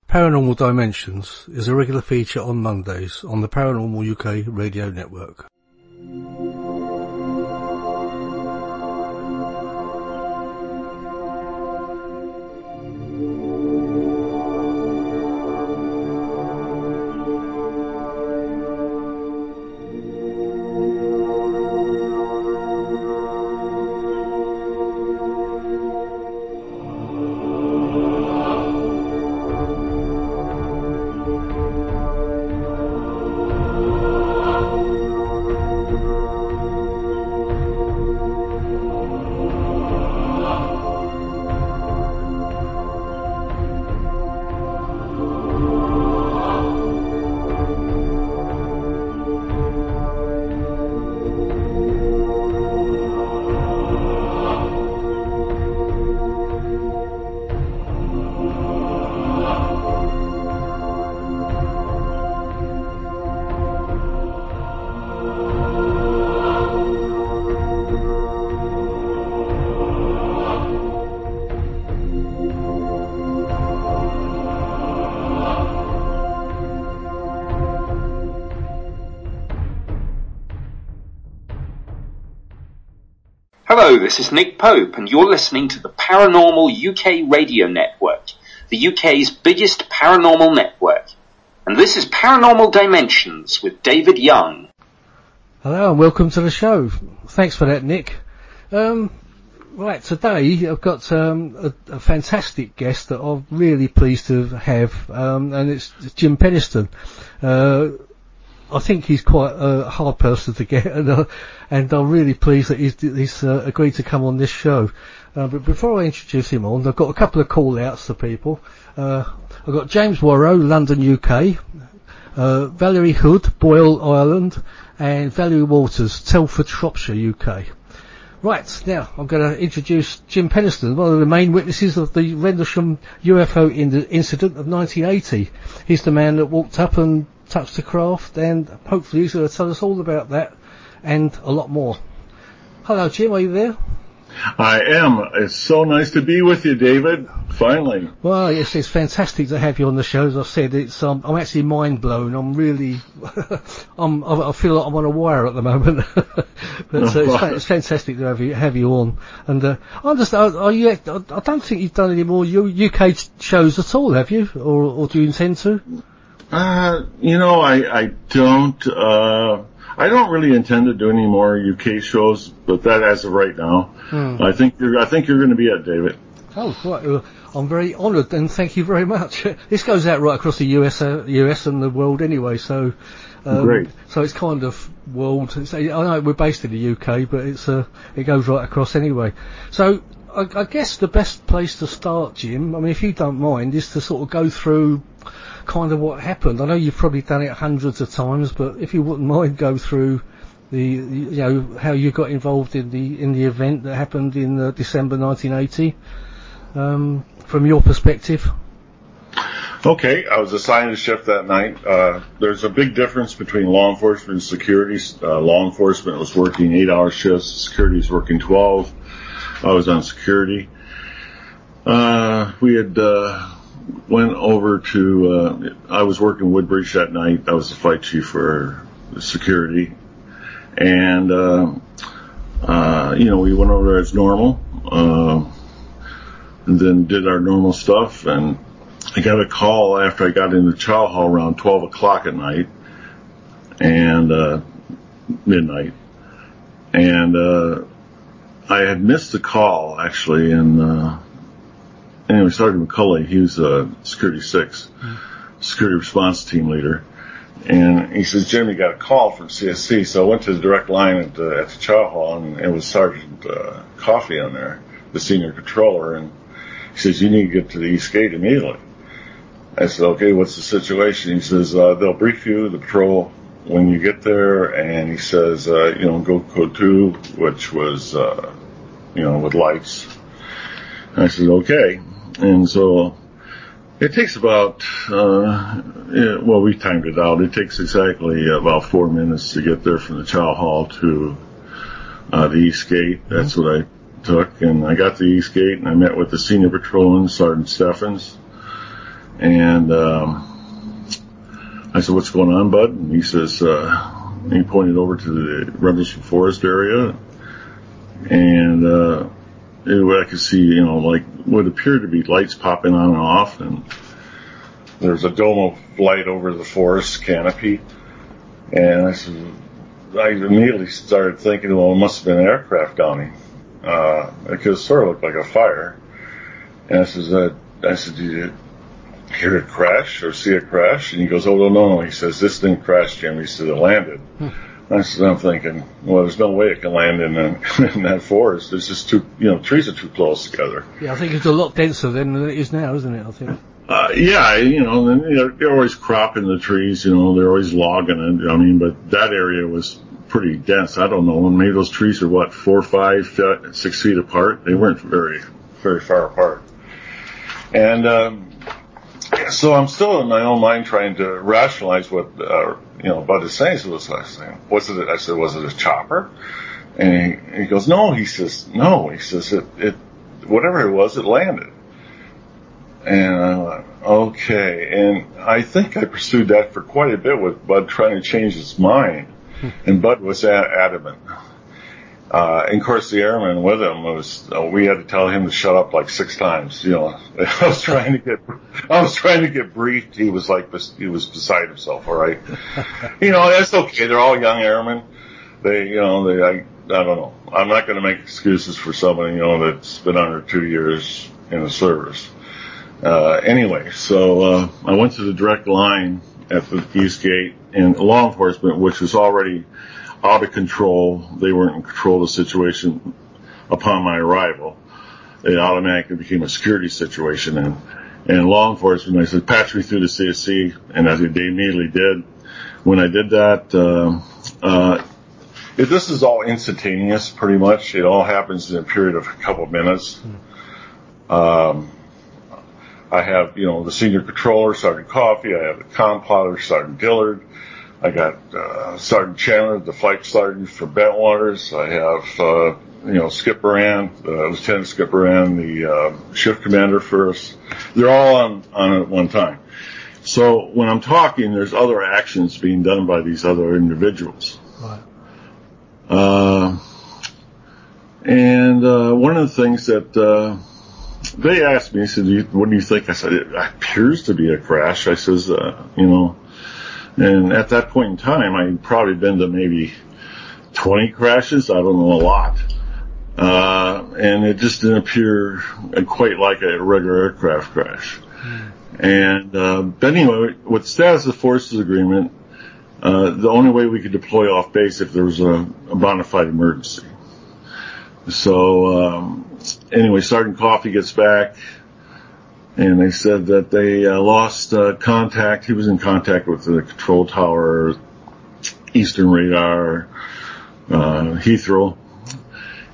Paranormal Dimensions is a regular feature on Mondays on the Paranormal UK radio network. Hello, this is Nick Pope, and you're listening to the Paranormal UK radio network, the UK's biggest paranormal network. And this is Paranormal Dimensions with David Young. Hello and welcome to the show. Thanks for that, Nick. Right, today I've got a fantastic guest that I'm really pleased to have, and it's Jim Penniston. I think he's quite a hard person to get, and I'm really pleased that he's agreed to come on this show. But before I introduce him on, I've got a couple of call-outs to people. I've got James Warrow, London, UK, Valerie Hood, Boyle, Ireland, and Valerie Waters, Telford, Shropshire, UK. Right, now I'm going to introduce Jim Penniston, one of the main witnesses of the Redelsham UFO incident of 1980. He's the man that walked up and touched the craft, and hopefully he's going to tell us all about that and a lot more. Hello, Jim, are you there? I am. It's so nice to be with you, David. Finally. Well, yes, it's fantastic to have you on the show. As I said, it's I'm actually mind blown. I'm really, I feel like I'm on a wire at the moment. But it's fantastic to have you on. And I understand. I don't think you've done any more UK shows at all, have you? Or do you intend to? I don't really intend to do any more UK shows, but that as of right now, I think you're going to be it, David. Oh, right. I'm very honoured, and thank you very much. This goes out right across the US and the world anyway, so great. So it's kind of world. I know we're based in the UK, but it goes right across anyway. So I guess the best place to start, Jim, I mean, if you don't mind, is to sort of go through kind of what happened. I know you've probably done it hundreds of times, but if you wouldn't mind, go through how you got involved in the event that happened in December 1980, from your perspective. Okay, I was assigned a shift that night. There's a big difference between law enforcement and security. Law enforcement was working 8-hour shifts. Security was working 12. I was on security. We had went over to, I was working Woodbridge that night. I was the flight chief for security. And, we went over there as normal, and then did our normal stuff. And I got a call after I got in the chow hall around 12 o'clock at night and, midnight. And, I had missed the call actually, and, anyway, Sergeant McCulley, he was Security 6, Security Response Team Leader. And he says, Jim, you got a call from CSC. So I went to the direct line at the chow hall, and it was Sergeant Coffey on there, the senior controller. And he says, you need to get to the East Gate immediately. I said, okay, what's the situation? He says, they'll brief you, the patrol, when you get there. And he says, go code 2, which was, with lights. And I said, okay. And so it takes about, we timed it out. It takes exactly about 4 minutes to get there from the chow hall to the East Gate. That's what I took. And I got to the East Gate, and I met with the senior patrolman, Sergeant Steffens. And I said, "What's going on, bud?" And he says, he pointed over to the Redelsham Forest area, and I could see, like what appeared to be lights popping on and off, and there's a dome of light over the forest canopy. And I immediately started thinking, well, it must have been an aircraft downing, because it sort of looked like a fire. And I said, "Do you hear it crash or see it crash?" And he goes, "Oh, no. He says, "This didn't crash, Jim." He said, "It landed." I'm thinking, well, there's no way it can land in that forest. It's just too, trees are too close together. Yeah, I think it's a lot denser than it is now, isn't it? I think. They're always cropping the trees, they're always logging it. But that area was pretty dense. I don't know, and maybe those trees are 4, 5, 6 feet apart. They weren't very, very far apart. And so I'm still in my own mind trying to rationalize what Bud is saying. So I said, "Was it a chopper?" And he goes, "No." He says, "No." He says, "It whatever it was, it landed." And I went, okay. And I think I pursued that for quite a bit with Bud trying to change his mind. And Bud was adamant. And of course, the airman with him we had to tell him to shut up like 6 times. I was trying to get briefed. He was beside himself. All right. That's okay. They're all young airmen. I don't know. I'm not going to make excuses for somebody, that's been under 2 years in the service. Anyway, so I went to the direct line at the east gate, and law enforcement, which was already out of control, they weren't in control of the situation upon my arrival. It automatically became a security situation, and law enforcement, I said, "Patch me through the CSC," and they immediately did. When I did that, this is all instantaneous, pretty much. It all happens in a period of a couple of minutes. I have, the senior controller, Sergeant Coffey. I have the comm plotter, Sergeant Dillard. I got Sergeant Chandler, the flight sergeant for Bentwaters. I have, Skip Moran, Lieutenant Skip Moran, the shift commander for us. They're all on at one time. So when I'm talking, there's other actions being done by these other individuals. Right. And one of the things that they asked me, he said, "What do you think?" I said, "It appears to be a crash." I says, and at that point in time, I'd probably been to maybe 20 crashes. I don't know, a lot. And it just didn't appear quite like a regular aircraft crash. And but anyway, with the status of the forces agreement, the only way we could deploy off base if there was a bona fide emergency. So anyway, Sergeant Coffey gets back, and they said that they lost contact. He was in contact with the control tower, Eastern Radar, Heathrow,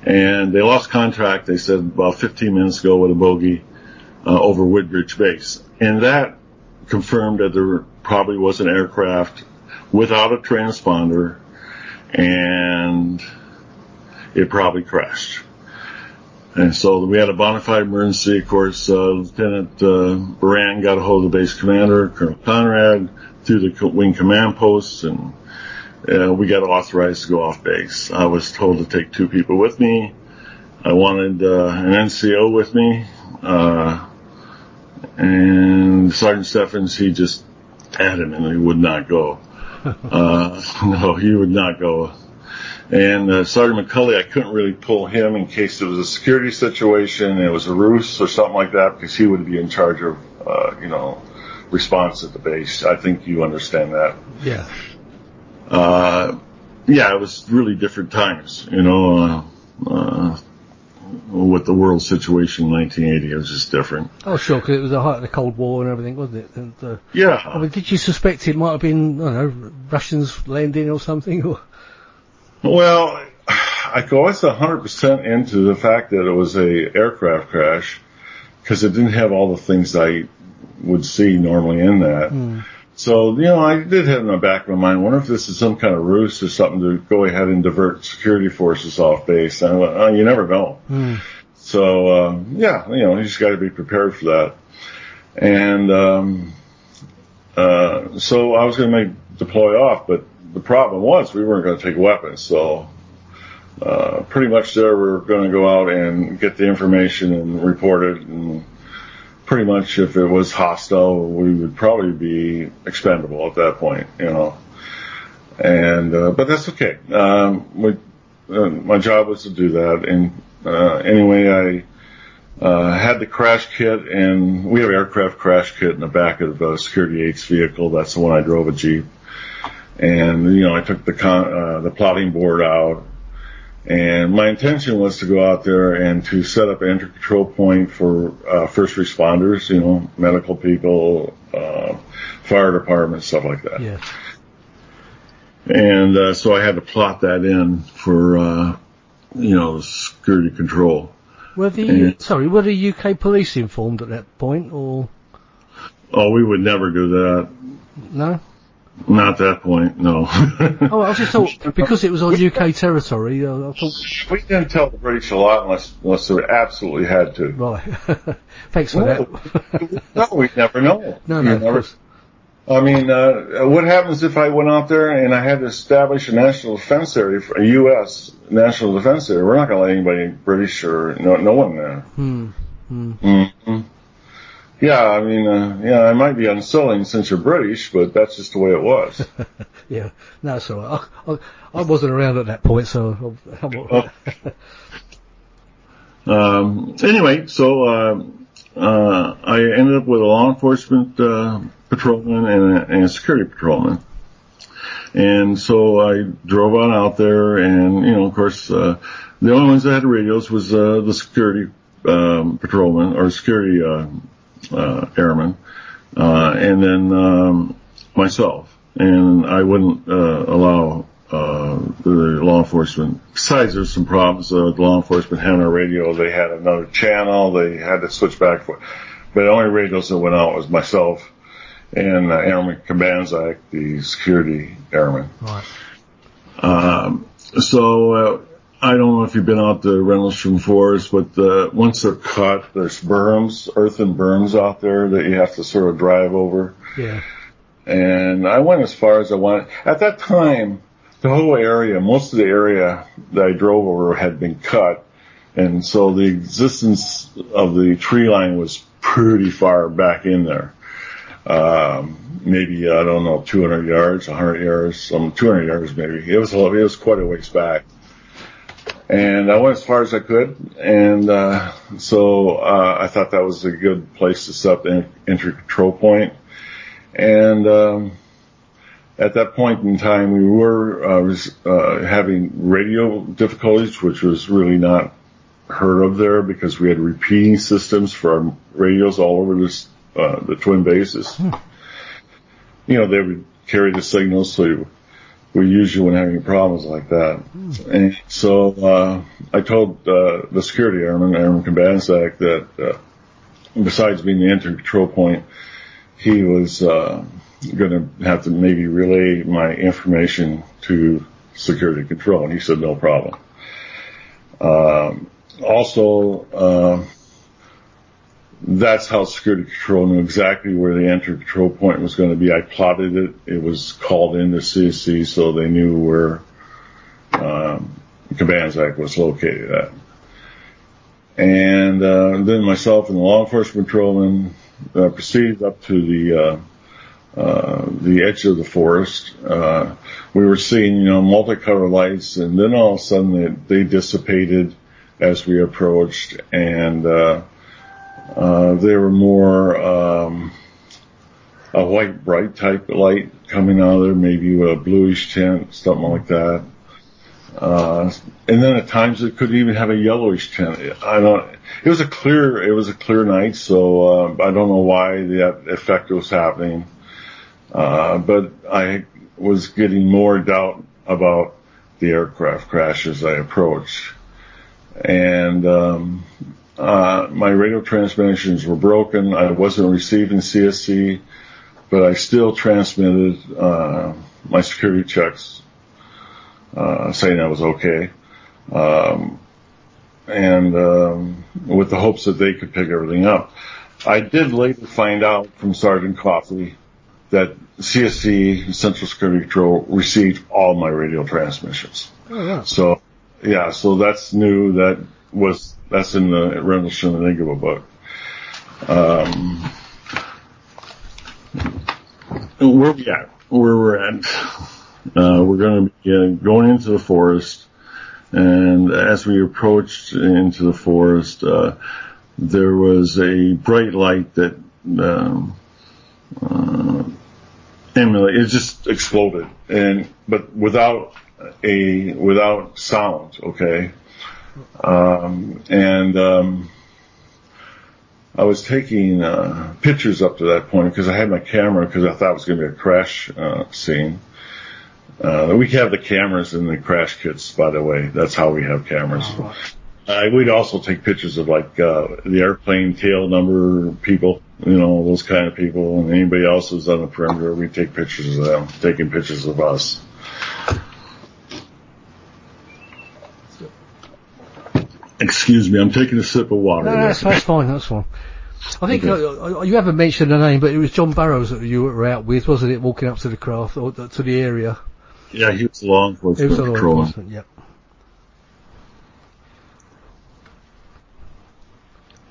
and they lost contact, they said, about 15 minutes ago with a bogey over Woodbridge Base. And that confirmed that there probably was an aircraft without a transponder, and it probably crashed. And so we had a bona fide emergency. Of course, Lieutenant Moran got a hold of the base commander, Colonel Conrad, through the wing command posts, and we got authorized to go off base. I was told to take 2 people with me. I wanted an NCO with me, and Sergeant Steffens, he just adamantly would not go. No, he would not go. And Sergeant McCulley, I couldn't really pull him in case it was a security situation, it was a ruse or something like that, because he would be in charge of, response at the base. I think you understand that. Yeah. It was really different times, with the world situation in 1980. It was just different. Oh, sure, because it was the height of the Cold War and everything, wasn't it? And, yeah. I mean, did you suspect it might have been, I don't know, Russians landing or something? Or? Well, I go 100% into the fact that it was a aircraft crash, because it didn't have all the things I would see normally in that. So, I did have in the back of my mind, wonder if this is some kind of ruse or something to go ahead and divert security forces off base. And I went, you never know. So, you just got to be prepared for that. And so I was going to deploy off, but the problem was we weren't going to take weapons. So pretty much there we were going to go out and get the information and report it. And pretty much if it was hostile, we would probably be expendable at that point, you know. And but that's okay. My job was to do that. And anyway, I had the crash kit, and we have an aircraft crash kit in the back of the Security 8's vehicle. That's the one I drove, a Jeep. And, you know, I took the plotting board out, and my intention was to go out there and to set up an entry control point for first responders, you know, medical people, fire department, stuff like that. Yeah. And so I had to plot that in for, you know, security control. Were the UK police informed at that point, or? Oh, we would never do that. No? Not at that point, no. Oh, I just thought, because it was on UK territory, I thought... We didn't tell the British a lot unless we absolutely had to. Right. Thanks for that. No, we'd never know. No, of course. I mean, what happens if I went out there and I had to establish a national defense area, a U.S. national defense area? We're not going to let anybody British or no one there. Mm-hmm. Yeah, I mean, I might be insulting since you're British, but that's just the way it was. Yeah, no, it's all right. I wasn't around at that point, so anyway, so I ended up with a law enforcement patrolman and a security patrolman. And so I drove on out there, and, you know, of course, the only ones that had radios was the security patrolman or security airman, and then myself. And I wouldn't allow the law enforcement. Besides, there's some problems. The law enforcement had a radio. They had another channel. They had to switch back for. But the only radios that went out was myself and Airman Kabanzak, the security airman. Right. So I don't know if you've been out to Redelsham Forest, but once they're cut, there's berms, earthen berms out there that you have to sort of drive over. Yeah. And I went as far as I wanted. At that time, the whole area, most of the area that I drove over had been cut. And so the existence of the tree line was pretty far back in there. Maybe, I don't know, 200 yards, 100 yards, 200 yards maybe. It was quite a ways back. And I went as far as I could, and so I thought that was a good place to set up the entry control point. And at that point in time, we were having radio difficulties, which was really not heard of there because we had repeating systems for our radios all over the twin bases. You know, they would carry the signals, so we usually wouldn't have any problems like that. And so I told the security airman, Airman Kabanzak, that besides being the entry control point, he was going to have to maybe relay my information to security control. And he said, no problem. Also, that's how security control knew exactly where the entry control point was going to be. I plotted it. It was called into CSC, so they knew where Kabanzak was located at. And then myself and the law enforcement patrolman proceeded up to the edge of the forest. We were seeing, you know, multicolored lights, and then all of a sudden they dissipated as we approached, and they were more a white bright type of light coming out of there, maybe a bluish tint, something like that. And then at times it could even have a yellowish tint. It was a clear night, so I don't know why that effect was happening. But I was getting more doubt about the aircraft crash as I approached. And my radio transmissions were broken. I wasn't receiving CSC, but I still transmitted my security checks saying I was okay. And with the hopes that they could pick everything up. I did later find out from Sergeant Coffey that CSC, Central Security Control, received all my radio transmissions. Oh, yeah. So that's new. That's in the Redelsham Enigma book. Where we at? Where we're at? We're going to be going into the forest, and as we approached into the forest, there was a bright light that emulated. It just exploded, but without sound. Okay, I was taking pictures up to that point because I had my camera because I thought it was going to be a crash scene. We have the cameras in the crash kits, by the way. That's how we have cameras. Oh, right. We'd also take pictures of the airplane tail number people, those kind of people, and anybody else who's on the perimeter. We'd take pictures of them, taking pictures of us. Excuse me, I'm taking a sip of water. No, that's fine. That's fine. I think you haven't mentioned the name, but it was John Burroughs that you were out with, wasn't it? Walking up to the craft or to the area. Yeah, he was law enforcement. He was law enforcement. Yep.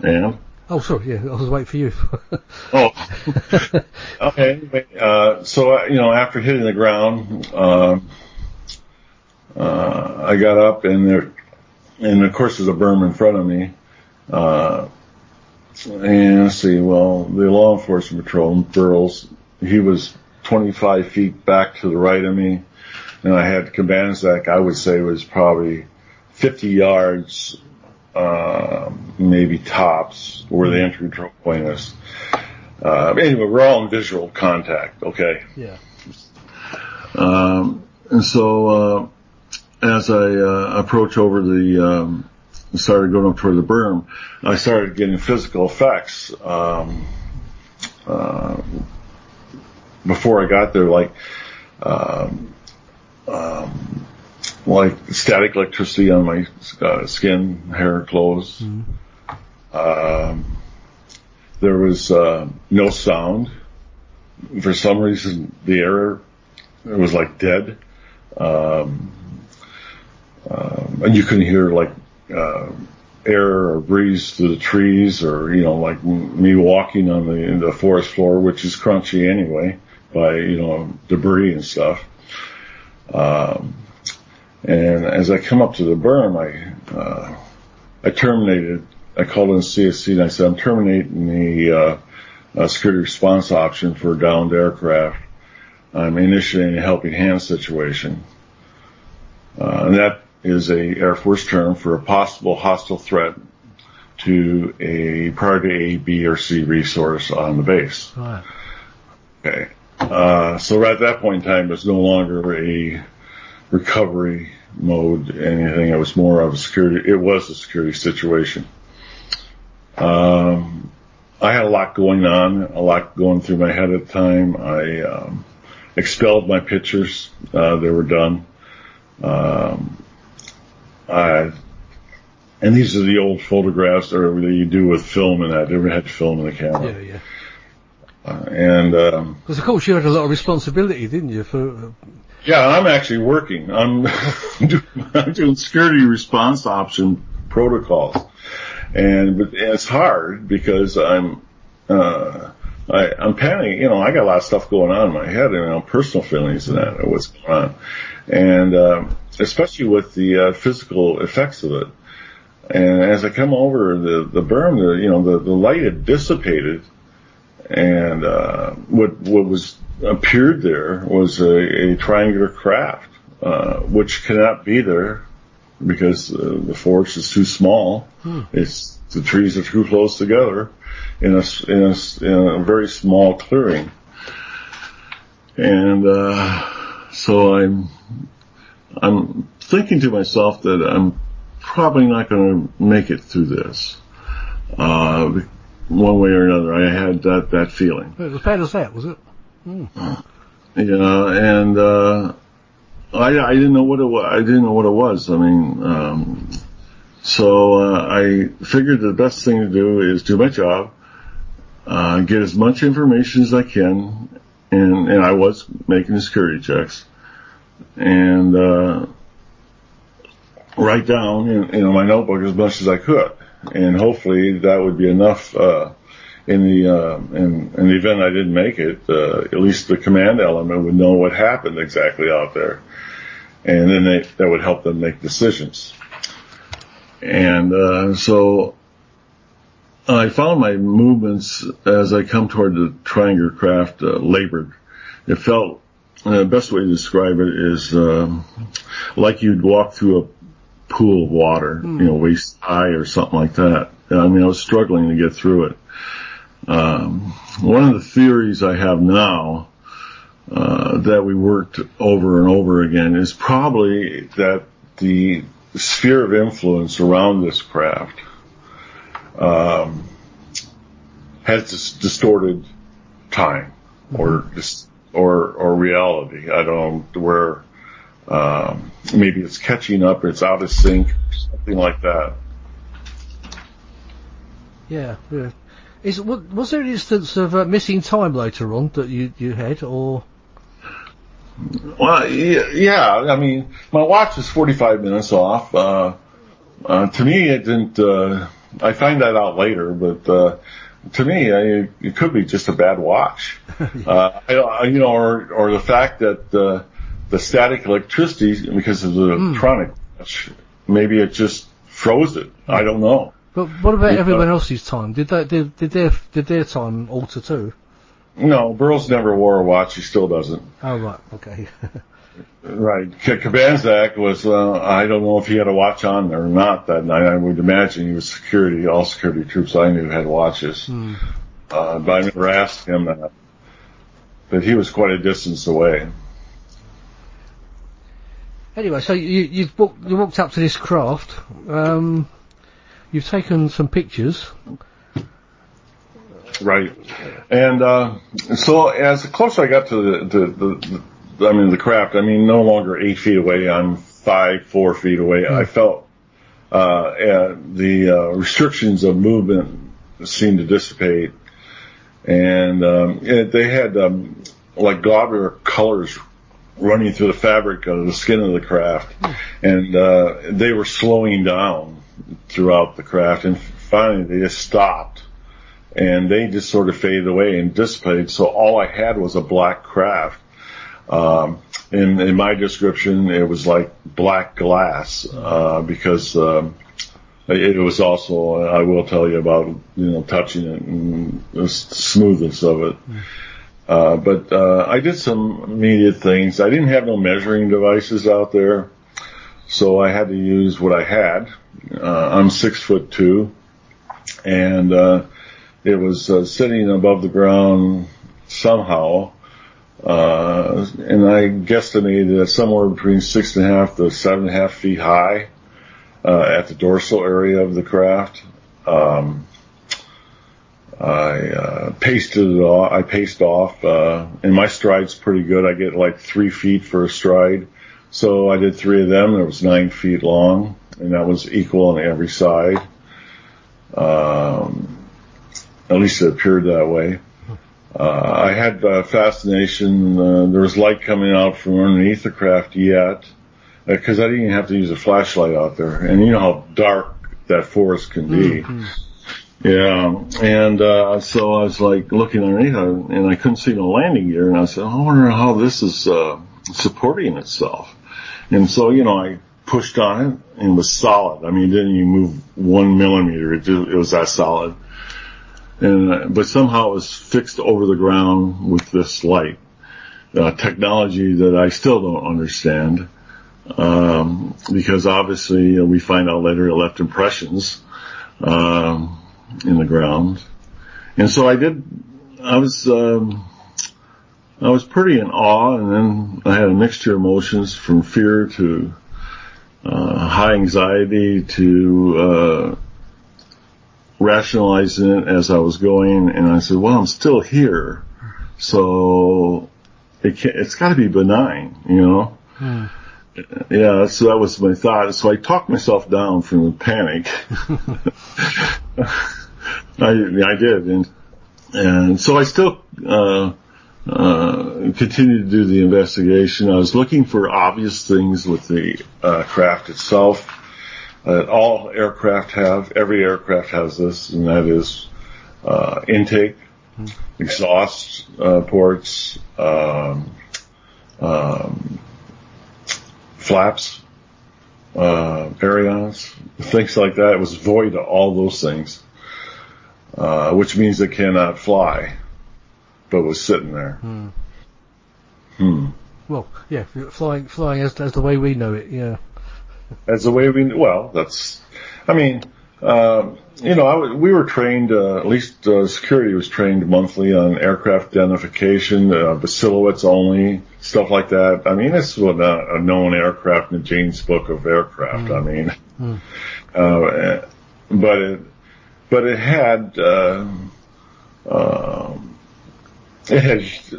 Yeah. Oh, sorry. Yeah, I was waiting for you. Oh. Okay. So after hitting the ground, I got up and of course there's a berm in front of me. And let's see, well, the law enforcement patrol, Burroughs, he was 25 feet back to the right of me. And I had Cabanas, I would say was probably 50 yards, maybe tops, where the entry control point is. Anyway, we're all in visual contact, okay? Yeah. And so, as I approach over started going up toward the berm, I started getting physical effects, before I got there, like static electricity on my skin, hair, clothes. Mm-hmm. There was no sound. For some reason, the air was like dead. And you couldn't hear air or breeze through the trees, or like me walking on the forest floor, which is crunchy anyway by debris and stuff. And as I come up to the berm, I terminated. I called in CSC and I said, I'm terminating the security response option for a downed aircraft. I'm initiating a helping hand situation. And that is a Air Force term for a possible hostile threat to a priority A, B, or C resource on the base. Right. Okay. So right at that point in time, it was no longer a recovery mode, anything. It was more of a security situation. I had a lot going on, a lot going through my head at the time. I expelled my pictures. They were done. And these are the old photographs that you do with film and that. Never had film in the camera. Yeah, yeah. Because of course you had a lot of responsibility, didn't you? Yeah, I'm actually working. I'm doing security response option protocols, but it's hard because I'm panicking. I got a lot of stuff going on in my head, personal feelings and that, what's going on, and especially with the physical effects of it. And as I come over the berm, the light had dissipated. And what was appeared there was a triangular craft, which cannot be there because the forest is too small. The trees are too close together in a very small clearing. And so I'm thinking to myself that I'm probably not going to make it through this. One way or another, I had that feeling. It was bad as that, was it? And I didn't know what it was. I didn't know what it was. So I figured the best thing to do is do my job get as much information as I can, and I was making the security checks, and write down in my notebook as much as I could, and hopefully that would be enough. In the event I didn't make it, at least the command element would know what happened exactly out there, and then that would help them make decisions. And so I found my movements as I come toward the triangular craft labored. It felt, the best way to describe it is like you'd walk through a pool of water, waist high or something like that. I mean, I was struggling to get through it. One of the theories I have now that we worked over and over again is probably that the sphere of influence around this craft has this distorted time or reality. I don't know where maybe it's catching up, it's out of sync, something like that. Yeah. Was there an instance of missing time later on that you had, or? Well, yeah. I mean, my watch was 45 minutes off. To me, it didn't. I find that out later, but to me, it could be just a bad watch. Or the fact that the static electricity, because of the electronic watch, maybe it just froze it. I don't know. But what about everyone else's time? Did their time alter too? No, Burroughs never wore a watch. He still doesn't. Oh, right. Okay. Right. Kabanzak was, I don't know if he had a watch on or not that night. I would imagine he was security. All security troops I knew had watches. But I never asked him that. But he was quite a distance away. Anyway, so you walked up to this craft. You've taken some pictures. Right. And so as closer I got to the craft, no longer 8 feet away, I'm 4 feet away. I felt the restrictions of movement seemed to dissipate. And they had like globular colors running through the fabric of the skin of the craft. And they were slowing down throughout the craft, and finally they just stopped, and they just sort of faded away and dissipated. So all I had was a black craft. In my description, it was like black glass, because it was also, I will tell you about touching it and the smoothness of it. But I did some immediate things. I didn't have no measuring devices out there, so I had to use what I had. I'm 6'2", and it was sitting above the ground somehow, and I guesstimated that somewhere between 6.5 to 7.5 feet high at the dorsal area of the craft. I paced off, and my stride's pretty good. I get like 3 feet for a stride. So I did 3 of them. It was 9 feet long, and that was equal on every side. At least it appeared that way. I had fascination. There was light coming out from underneath the craft yet, because I didn't even have to use a flashlight out there. And you know how dark that forest can be. Mm-hmm. Yeah, and so I was like looking underneath, and I couldn't see no landing gear, and I said, I wonder how this is supporting itself. And so, I pushed on it, and it was solid. It didn't even move 1 millimeter. It was that solid. But somehow it was fixed over the ground with this light. Technology that I still don't understand, because obviously we find out later it left impressions in the ground. And so I was pretty in awe, and then I had a mixture of emotions from fear to high anxiety to rationalizing it as I was going. And I said, well, I'm still here, so it's got to be benign, Yeah, so that was my thought. So I talked myself down from the panic. I did, and And so I still continued to do the investigation. I was looking for obvious things with the craft itself. All aircraft every aircraft has this, and that is intake, exhaust ports, flaps, ailerons, things like that. It was void of all those things, which means it cannot fly, but was sitting there. Well, yeah, flying as the way we know it, yeah. As the way that's, I mean, we were trained, at least security was trained monthly on aircraft identification, the silhouettes only, stuff like that. I mean, this was a known aircraft in the Jane's Book of Aircraft. I mean, but it had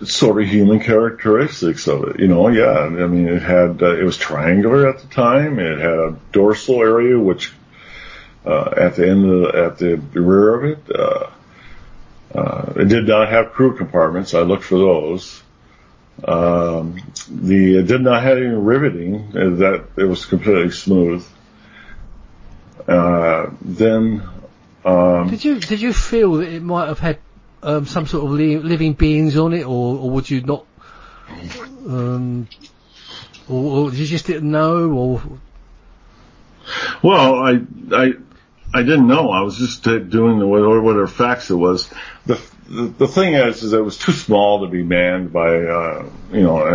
sort of human characteristics of it, yeah. I mean, it was triangular at the time. It had a dorsal area, which, at the rear of it did not have crew compartments. I looked for those. It did not have any riveting, that it was completely smooth. Did you feel that it might have had some sort of living beings on it, or would you not, or you just didn't know, or? Well, I didn't know. I was just doing whatever facts it was. The thing is that it was too small to be manned by a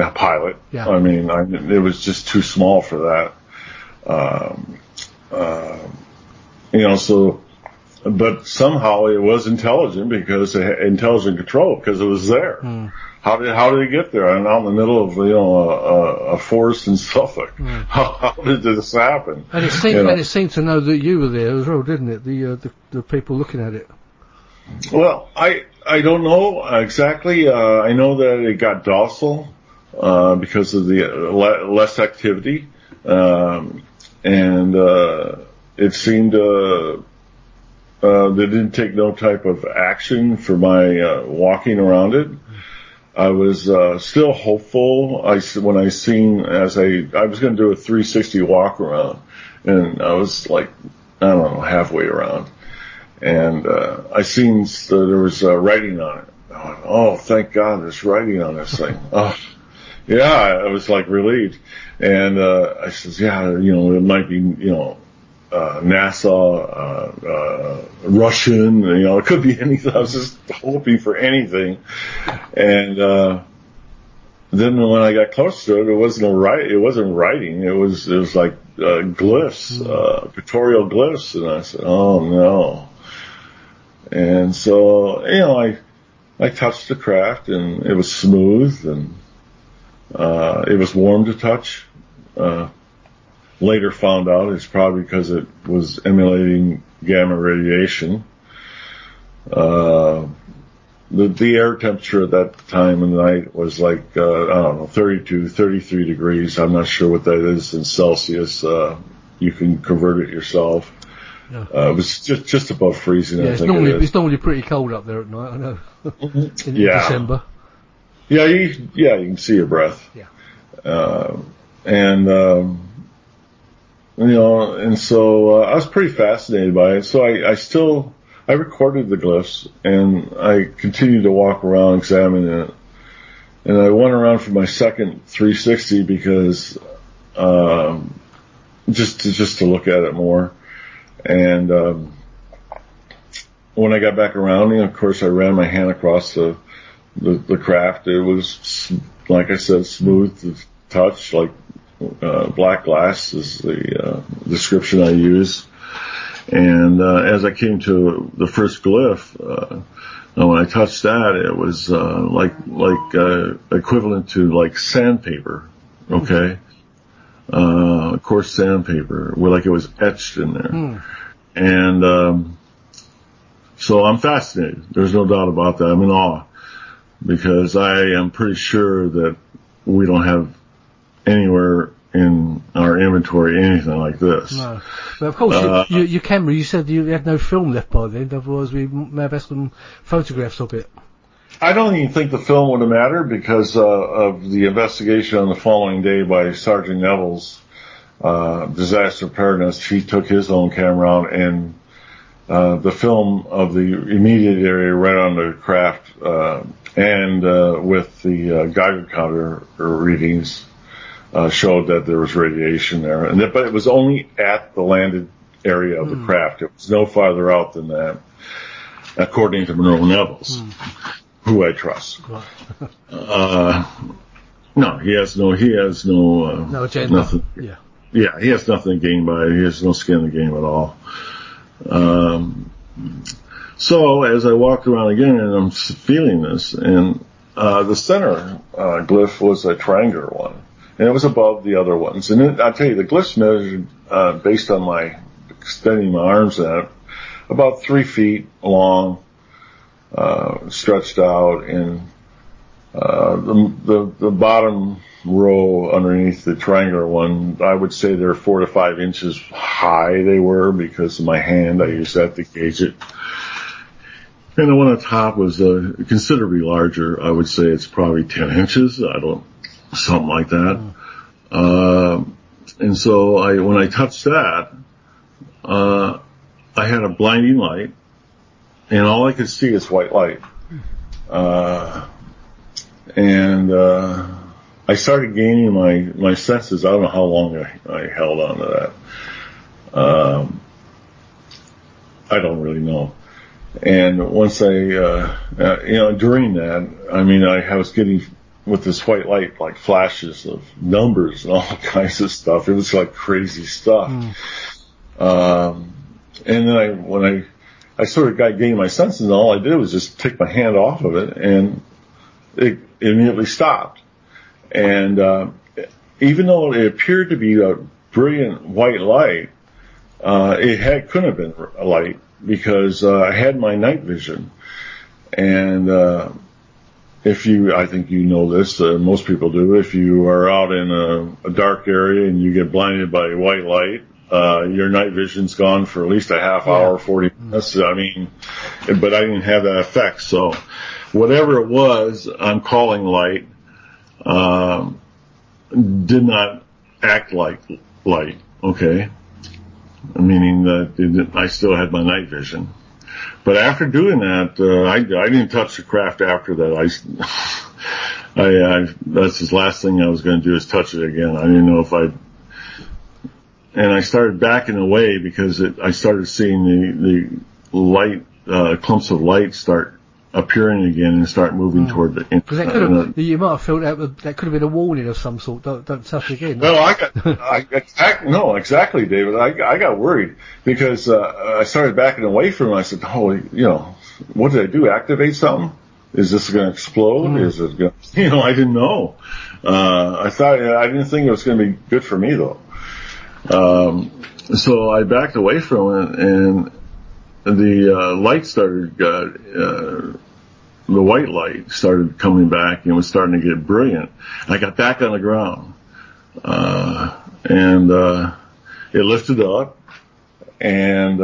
pilot. Yeah. I mean, it was just too small for that. So. But somehow it was intelligent because it had intelligent control, because it was there. How did it get there? And out in the middle of a forest in Suffolk. How did this happen? And it seemed to know that you were there as well, didn't it? The people looking at it. Well, I don't know exactly. I know that it got docile because of the less activity, and it seemed they didn't take no type of action for my walking around it. I was still hopeful. When I was going to do a 360 walk around, and I was like, I don't know, halfway around, and I seen there was writing on it. I went, oh, thank God, there's writing on this thing. Oh, yeah, I was like relieved, and I says, yeah, it might be, NASA, Russian, it could be anything. I was just hoping for anything. And, then when I got close to it, it wasn't writing. It was like, glyphs, pictorial glyphs. And I said, oh no. And so, I touched the craft, and it was smooth, and, it was warm to touch. Later found out it's probably because it was emulating gamma radiation. The air temperature at that time of the night was like, 32, 33 degrees. I'm not sure what that is in Celsius. You can convert it yourself. Yeah. It was just above freezing. Yeah, it's normally pretty cold up there at night, I know. in December. Yeah, you can see your breath. Yeah. And so I was pretty fascinated by it. So I recorded the glyphs, and I continued to walk around examining it. And I went around for my second 360 because just to look at it more. And when I got back around, of course, I ran my hand across the craft. It was, like I said, smooth to touch, like black glass is the description I use. And as I came to the first glyph, when I touched that, it was like equivalent to like sandpaper, okay? Coarse sandpaper, like it was etched in there. And so I'm fascinated. There's no doubt about that. I'm in awe, because I am pretty sure that we don't have anywhere in our inventory anything like this. No. But of course, your camera, you said you had no film left by then, otherwise we may have had some photographs of it. I don't even think the film would have mattered because of the investigation on the following day by Sergeant Neville's disaster preparedness. He took his own camera out, and the film of the immediate area right on the craft and with the Geiger counter readings showed that there was radiation there. But it was only at the landed area of the craft. It was no farther out than that, according to Monroe Neville's. Who I trust. No, he has no agenda. Nothing. Yeah, he has nothing to gain by it. He has no skin in the game at all. So as I walked around again, and I'm feeling this, and the center glyph was a triangular one, and it was above the other ones. And I'll tell you, the glyphs measured based on my extending my arms at about 3 feet long. Stretched out, and the bottom row underneath the triangular one, I would say they're 4 to 5 inches high. They were because of my hand. I used that to gauge it. And the one on top was considerably larger. I would say it's probably 10 inches. Something like that. And so when I touched that, I had a blinding light. And all I could see is white light. And I started gaining my senses. I don't know how long I held on to that. I don't really know. And once during that, I was getting with this white light, like flashes of numbers and all kinds of stuff. It was like crazy stuff. And then when I sort of got gaining my senses, and all I did was just take my hand off of it, and it immediately stopped. And even though it appeared to be a brilliant white light, couldn't have been a light because I had my night vision. And I think you know this, most people do, if you are out in a dark area and you get blinded by white light, your night vision's gone for at least a half hour, 40 minutes. But I didn't have that effect. So whatever it was I'm calling light, did not act like light. Okay. Meaning that I still had my night vision. But after doing that, I didn't touch the craft after that. That's the last thing I was going to do is touch it again. I didn't know if and I started backing away because I started seeing the light, clumps of light start appearing again and start moving toward the. Because you might have felt that could have been a warning of some sort. Don't touch again. No, exactly, David. I got worried because I started backing away from it. I said, what did I do? Activate something? Is this going to explode? Is it going? I didn't know. I didn't think it was going to be good for me though. So I backed away from it, and the light started, the white light started coming back and was starting to get brilliant. I got back on the ground, and it lifted up and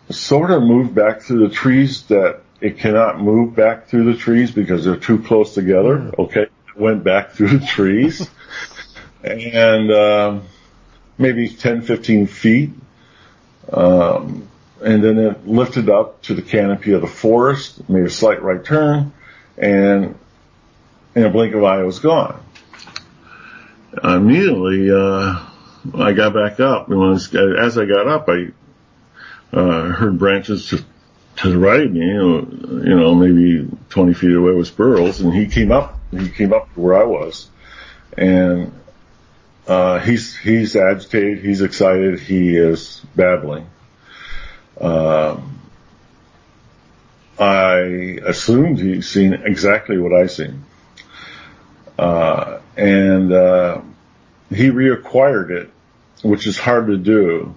sort of moved back through the trees that it cannot move back through the trees because they're too close together. Okay. It went back through the trees and maybe 10, 15 feet. And then it lifted up to the canopy of the forest, made a slight right turn, and in a blink of an eye, it was gone. Immediately, I got back up, and as I got up, I heard branches to the right of me, maybe 20 feet away was Burroughs, and he came up to where I was, and he's agitated, he's excited, he is babbling. I assumed he'd seen exactly what I seen. And he reacquired it, which is hard to do.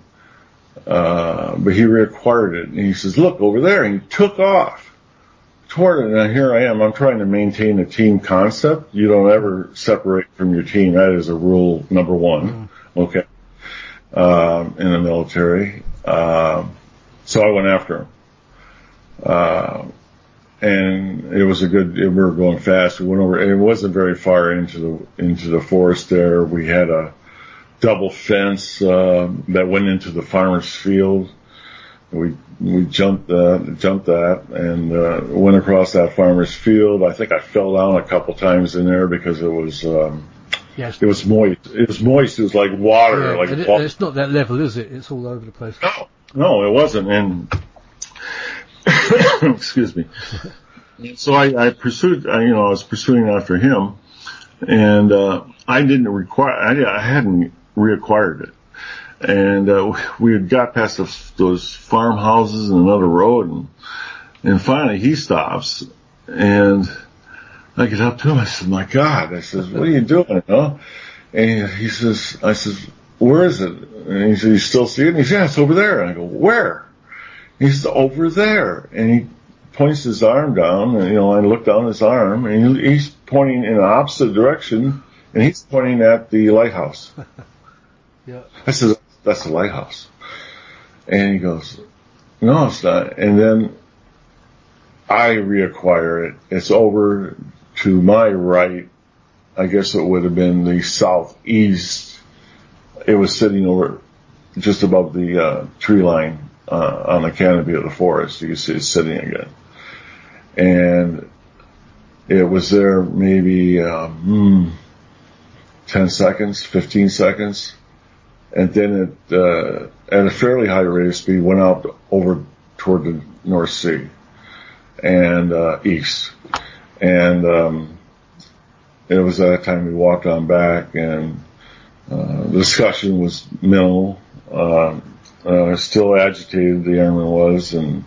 But he reacquired it, and he says, "Look over there," and he took off toward it, and here I am. I'm trying to maintain a team concept. You don't ever separate from your team. That is a rule number one. Okay. In the military. So I went after him. And it was we were going fast. We went over, it wasn't very far into the forest there. We had a double fence, that went into the farmer's field. We jumped that and, went across that farmer's field. I think I fell down a couple times in there because it was, yes. It was moist. It was moist. It was like water. Yeah, and it's not that level, is it? It's all over the place. No, it wasn't. And excuse me. So I pursued. I was pursuing after him, and I hadn't reacquired it. And we had got past those farmhouses and another road, and finally he stops, and I get up to him. I said, "My God!" I says, "What are you doing?" And he says, "I says, where is it?" And he says, "You still see it?" And he says, "Yeah, it's over there." And I go, "Where?" He says, "Over there." And he points his arm down, and I look down his arm, and he's pointing in the opposite direction, and he's pointing at the lighthouse. Yeah. I said, "That's the lighthouse." And he goes, "No, it's not." And then I reacquire it. It's over to my right. I guess it would have been the southeast. It was sitting over just above the tree line on the canopy of the forest. You can see it sitting again. And it was there maybe 10 seconds, 15 seconds. And then it, at a fairly high rate of speed, went out over toward the North Sea and east. And it was at that time we walked on back, and the discussion was minimal. Still agitated, the airman was, and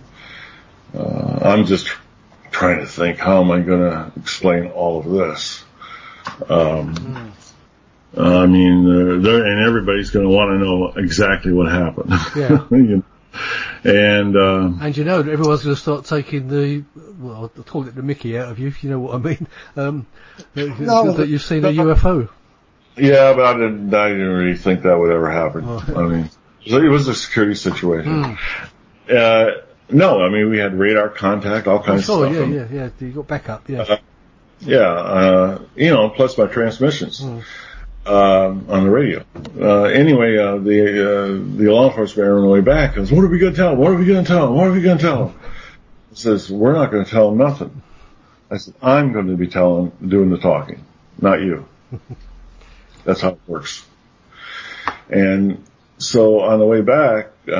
I'm just trying to think, how am I going to explain all of this? I mean, and everybody's going to want to know exactly what happened. Yeah. And everyone's going to start taking I'll call it the Mickey out of you, if you know what I mean. That you've seen a UFO. Yeah, but I didn't really think that would ever happen. Oh. I mean, it was a security situation. No, I mean, we had radar contact, all kinds of stuff. Yeah. You got backup, plus my transmissions. On the radio. Anyway, the law enforcement on the way back goes, "What are we going to tell him? What are we going to tell him? What are we going to tell him?" He says, "We're not going to tell him nothing." I said, "I'm going to be doing the talking, not you." That's how it works. And so on the way back, we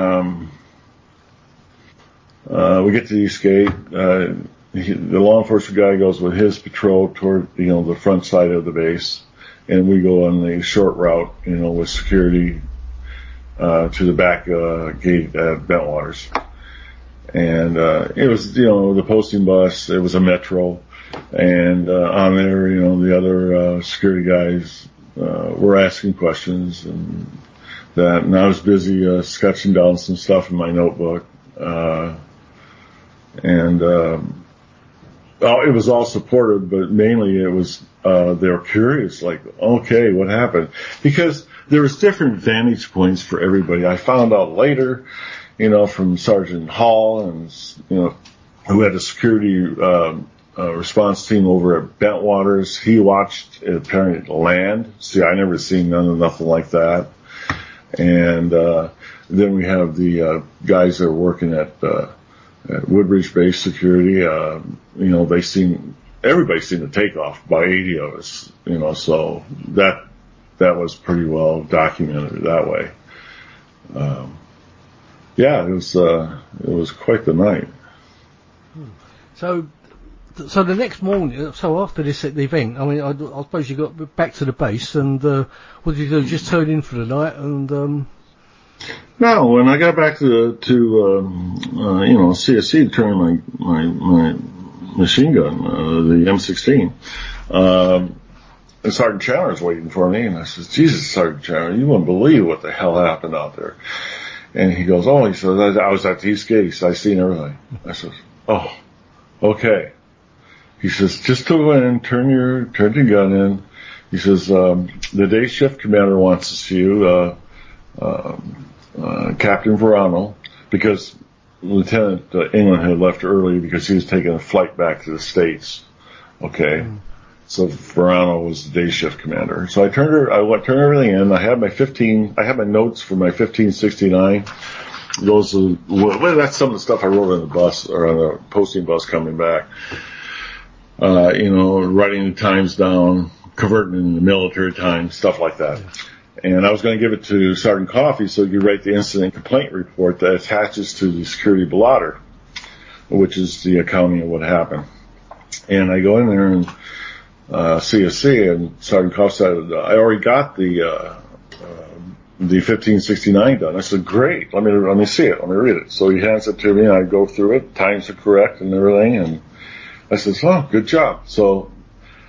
get to the East Gate. The law enforcement guy goes with his patrol toward, the front side of the base. And we go on the short route, with security, to the back, gate at Bentwaters. And, it was, the posting bus, it was a metro. And, on there, the other, security guys, were asking questions and that. And I was busy, sketching down some stuff in my notebook. It was all supportive, but mainly it was, they were curious, like, okay, what happened? Because there was different vantage points for everybody. I found out later, from Sergeant Hall and, who had a security, response team over at Bentwaters. He watched it apparently land. See, I never seen nothing like that. And, then we have the, guys that are working at Woodbridge Base Security. Everybody seen the takeoff by 80 of us, so that was pretty well documented that way. It was quite the night. So the next morning, after this event, I mean, I suppose you got back to the base, and what did you do? Just turn in for the night, and No, when I got back to CSC to turn my machine gun, the M16, and Sergeant Chandler's waiting for me, and I says, "Jesus, Sergeant Chandler, you wouldn't believe what the hell happened out there." And he says, I was at the East Gate, so I seen everything. I says, "Oh, okay." He says, just go in, turn your gun in. He says, the day shift commander wants to see you, Captain Verano, because Lieutenant England had left early because he was taking a flight back to the States. Okay. So Verano was the day shift commander. So I turned everything in. I had my notes for my 1569. That's some of the stuff I wrote on the bus or on the posting bus coming back. Writing the times down, converting in the military time, stuff like that. And I was going to give it to Sergeant Coffey so he could write the incident complaint report that attaches to the security blotter, which is the accounting of what happened. And I go in there and CSC, and Sergeant Coffey said, I already got the 1569 done. I said, great, let me see it, let me read it. So he hands it to me, and I go through it, times are correct and everything, and I said, oh, good job. So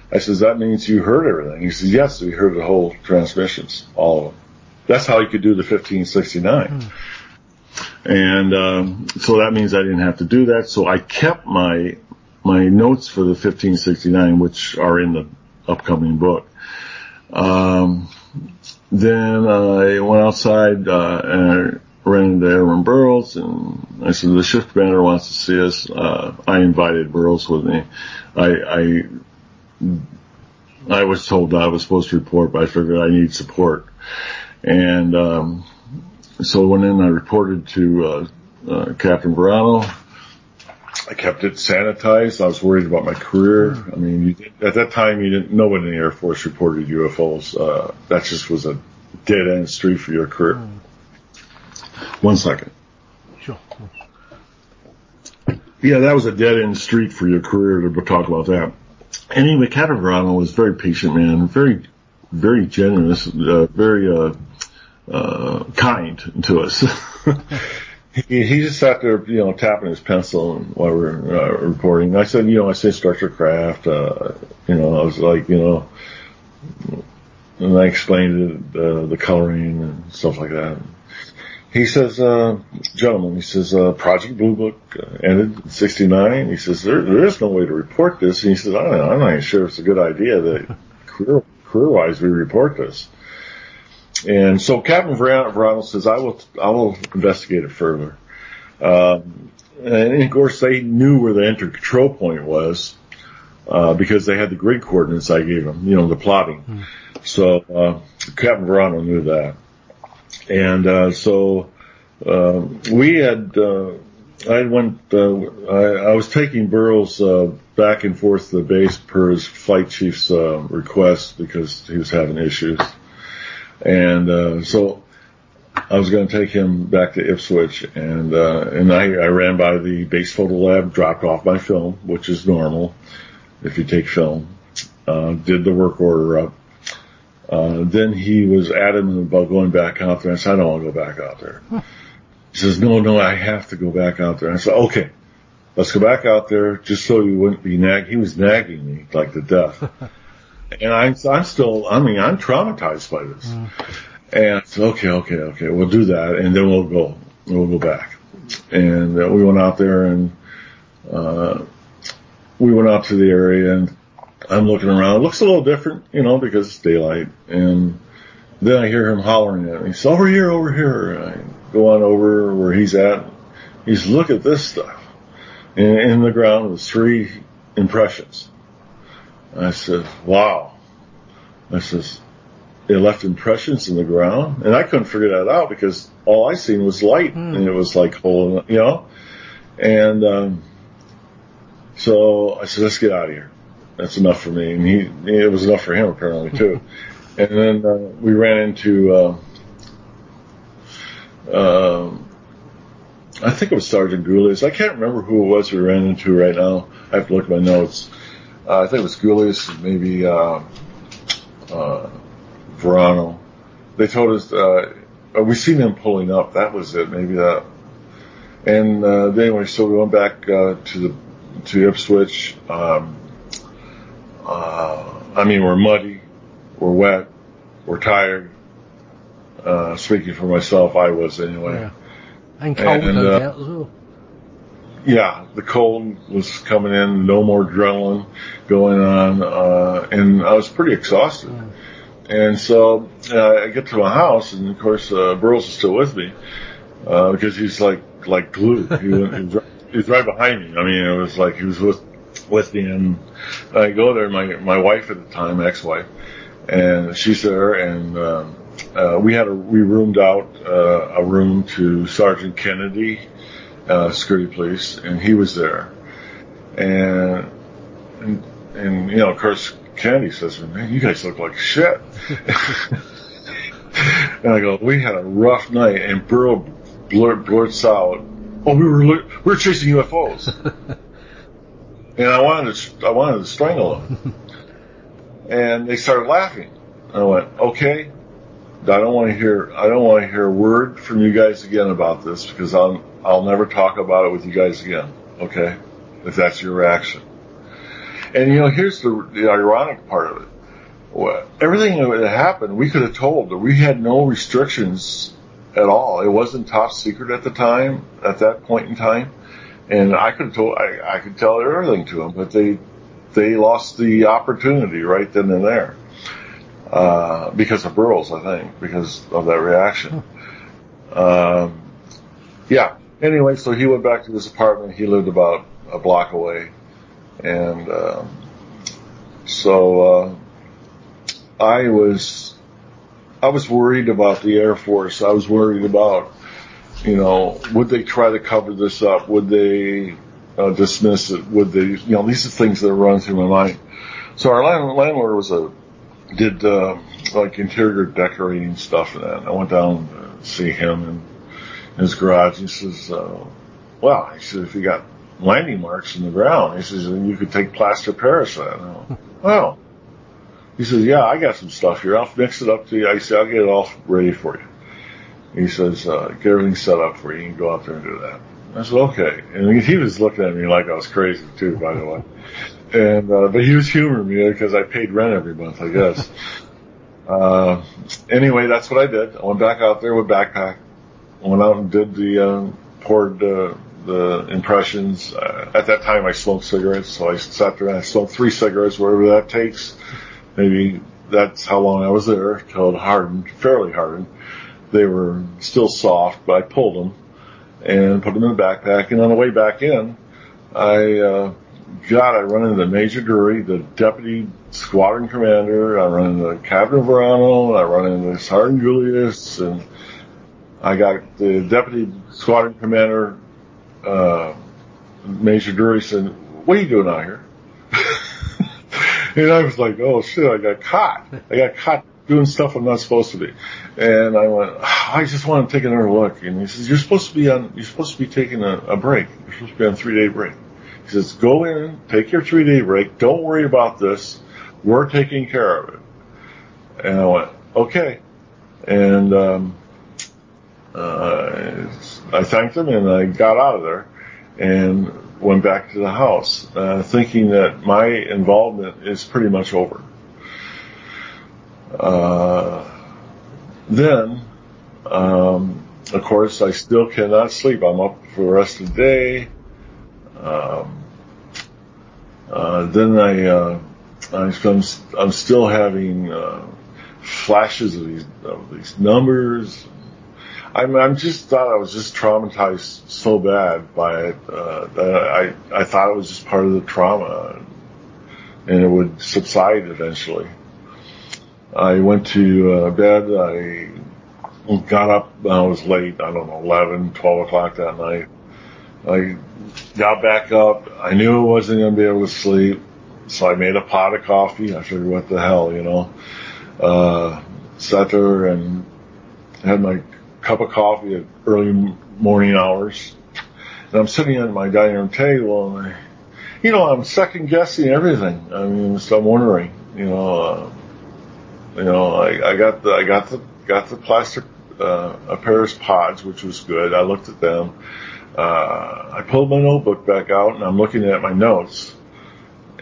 I says, that means you heard everything. He says, yes, we heard the whole transmissions, all of them. That's how you could do the 1569. And so that means I didn't have to do that. So I kept my notes for the 1569, which are in the upcoming book. Then I went outside and ran into Aaron Burroughs, and I said, the shift commander wants to see us. I invited Burroughs with me. I was told I was supposed to report, but I figured I need support. And so I went in and I reported to Captain Verano. I kept it sanitized. I was worried about my career. I mean, at that time, no one in the Air Force reported UFOs. That just was a dead-end street for your career. 1 second. Sure. Yeah, that was a dead-end street for your career to talk about that. Anyway, Captain Verano was a very patient man, very, very generous, very kind to us. He just sat there, tapping his pencil while we were reporting. I said, I say structure craft, I was like, and I explained the coloring and stuff like that. He says, gentlemen, Project Blue Book ended in 69. He says, there is no way to report this. And he says, I'm not even sure it's a good idea that career-wise we report this. And so Captain Verano says, I will investigate it further. And of course they knew where the enter control point was, because they had the grid coordinates I gave them, the plotting. So, Captain Verano knew that. And, we had, I was taking Burroughs, back and forth to the base per his flight chief's, request because he was having issues. And so I was going to take him back to Ipswich, and I ran by the base photo lab, dropped off my film, which is normal if you take film, did the work order up. Then he was adamant about going back out there. I said, I don't want to go back out there. He says, no, I have to go back out there. I said, okay, let's go back out there just so you wouldn't be nagging. He was nagging me like to death. And I'm traumatized by this. And I said, okay, we'll do that, and then we'll go back. And we went out there, and we went out to the area, and I'm looking around. It looks a little different, because it's daylight. And then I hear him hollering at me. He says, over here. And I go on over where he's at. He says, look at this stuff. And in the ground was 3 impressions. I said, wow. I says, it left impressions in the ground? And I couldn't figure that out because all I seen was light, and it was like holding, And so I said, let's get out of here. That's enough for me. And it was enough for him apparently too. And then we ran into I think it was Sergeant Goulias. I can't remember who it was we ran into right now. I have to look at my notes. I think it was Goulias, maybe Verano. They told us we seen them pulling up. That was it. Maybe that. And anyway, so we went back to Ipswich. We're muddy, we're wet, we're tired. Speaking for myself, I was anyway. Yeah. And cold, no doubt as well. yeah, the cold was coming in, no more adrenaline going on, and I was pretty exhausted. And so I get to my house, and of course Burroughs is still with me because he's like glue. He was right behind me. I mean, it was like he was with me, and I go there. My wife at the time, ex-wife, and she's there, and we roomed out a room to Sergeant Kennedy, security police, and he was there, and you know, of course, Kennedy says, "Man, you guys look like shit." And I go, "We had a rough night," and Burrow blurts out, "Oh, we were chasing UFOs," and I wanted to strangle them, and they started laughing. I went, "Okay, I don't want to hear a word from you guys again about this, because I'll never talk about it with you guys again. Okay, if that's your reaction." And you know, here's the ironic part of it. Everything that happened, we could have told. We had no restrictions at all. It wasn't top secret at the time, at that point in time, and I could tell everything to them, but they lost the opportunity right then and there because of Burroughs, I think, because of that reaction. Yeah. Anyway, so he went back to his apartment. He lived about a block away, and so I was worried about the Air Force. I was worried about, you know, would they try to cover this up? Would they dismiss it? Would they, you know, these are things that run through my mind. So our landlord did like interior decorating stuff and that. And I went down to see him in his garage. He says, well, he said, if you got landing marks in the ground, he says, then you could take plaster Paris that. Well, he says, yeah, I got some stuff here. I'll mix it up to you. I said, I'll get it all ready for you. He says, get everything set up for you. You can go out there and do that. I said, okay. And he was looking at me like I was crazy too, by the way. And, but he was humoring me because I paid rent every month, I guess. Anyway, that's what I did. I went back out there with backpack. Went out and did poured the impressions. At that time I smoked cigarettes, so I sat there and I smoked 3 cigarettes, whatever that takes. Maybe that's how long I was there, till it hardened, fairly hardened. They were still soft, but I pulled them and put them in the backpack. And on the way back in, I run into Major Drury, the deputy squadron commander. I run into Captain Verano. I run into Sergeant Julius, and I got the deputy squadron commander, Major Drury, said, "What are you doing out here?" And I was like, "Oh shit, I got caught. I got caught doing stuff I'm not supposed to be." And I went, "I just want to take another look." And he says, you're supposed to be taking a break. You're supposed to be on a 3-day break. He says, go in, take your 3-day break. Don't worry about this. We're taking care of it. And I went, okay. And, I thanked him and I got out of there and went back to the house, thinking that my involvement is pretty much over. Then, of course, I still cannot sleep. I'm up for the rest of the day. Then I'm still having flashes of these numbers. I just thought I was just traumatized so bad by it that I thought it was just part of the trauma, and it would subside eventually. I went to bed. I got up. I was late. I don't know, 11, 12 o'clock that night. I got back up. I knew I wasn't going to be able to sleep, so I made a pot of coffee. I figured, what the hell, you know. Sat there and had my cup of coffee at early morning hours. And I'm sitting at my dining room table, and I'm second guessing everything. I mean, so I'm wondering, I got the plastic Paris pods, which was good. I looked at them. I pulled my notebook back out, and I'm looking at my notes.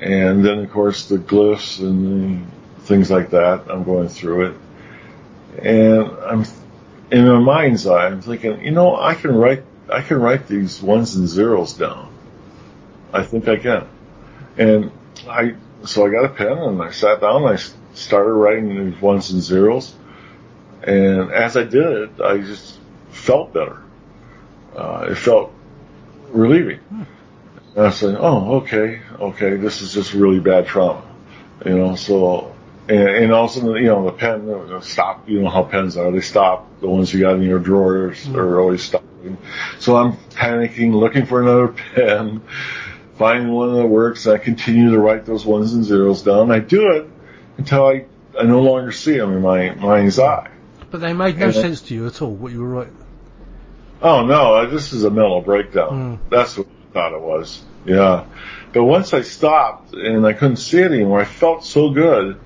And then, of course, the glyphs and the things like that. I'm going through it, and I'm in my mind's eye. I'm thinking, I can write these ones and zeros down. I think I can. And so I got a pen and I sat down and I started writing these ones and zeros. And as I did it, I just felt better. It felt relieving. And I said, oh, okay, this is just really bad trauma. So, and all of a sudden, the pen stopped. You know how pens are. They stop. The ones you got in your drawers are always stopping. So I'm panicking, looking for another pen, finding one that works. I continue to write those ones and zeros down. I do it until I no longer see them in my mind's eye. But they made no sense to you at all, what you were writing? Oh, no, this is a mental breakdown. That's what I thought it was. Yeah. But once I stopped and I couldn't see it anymore, I felt so good.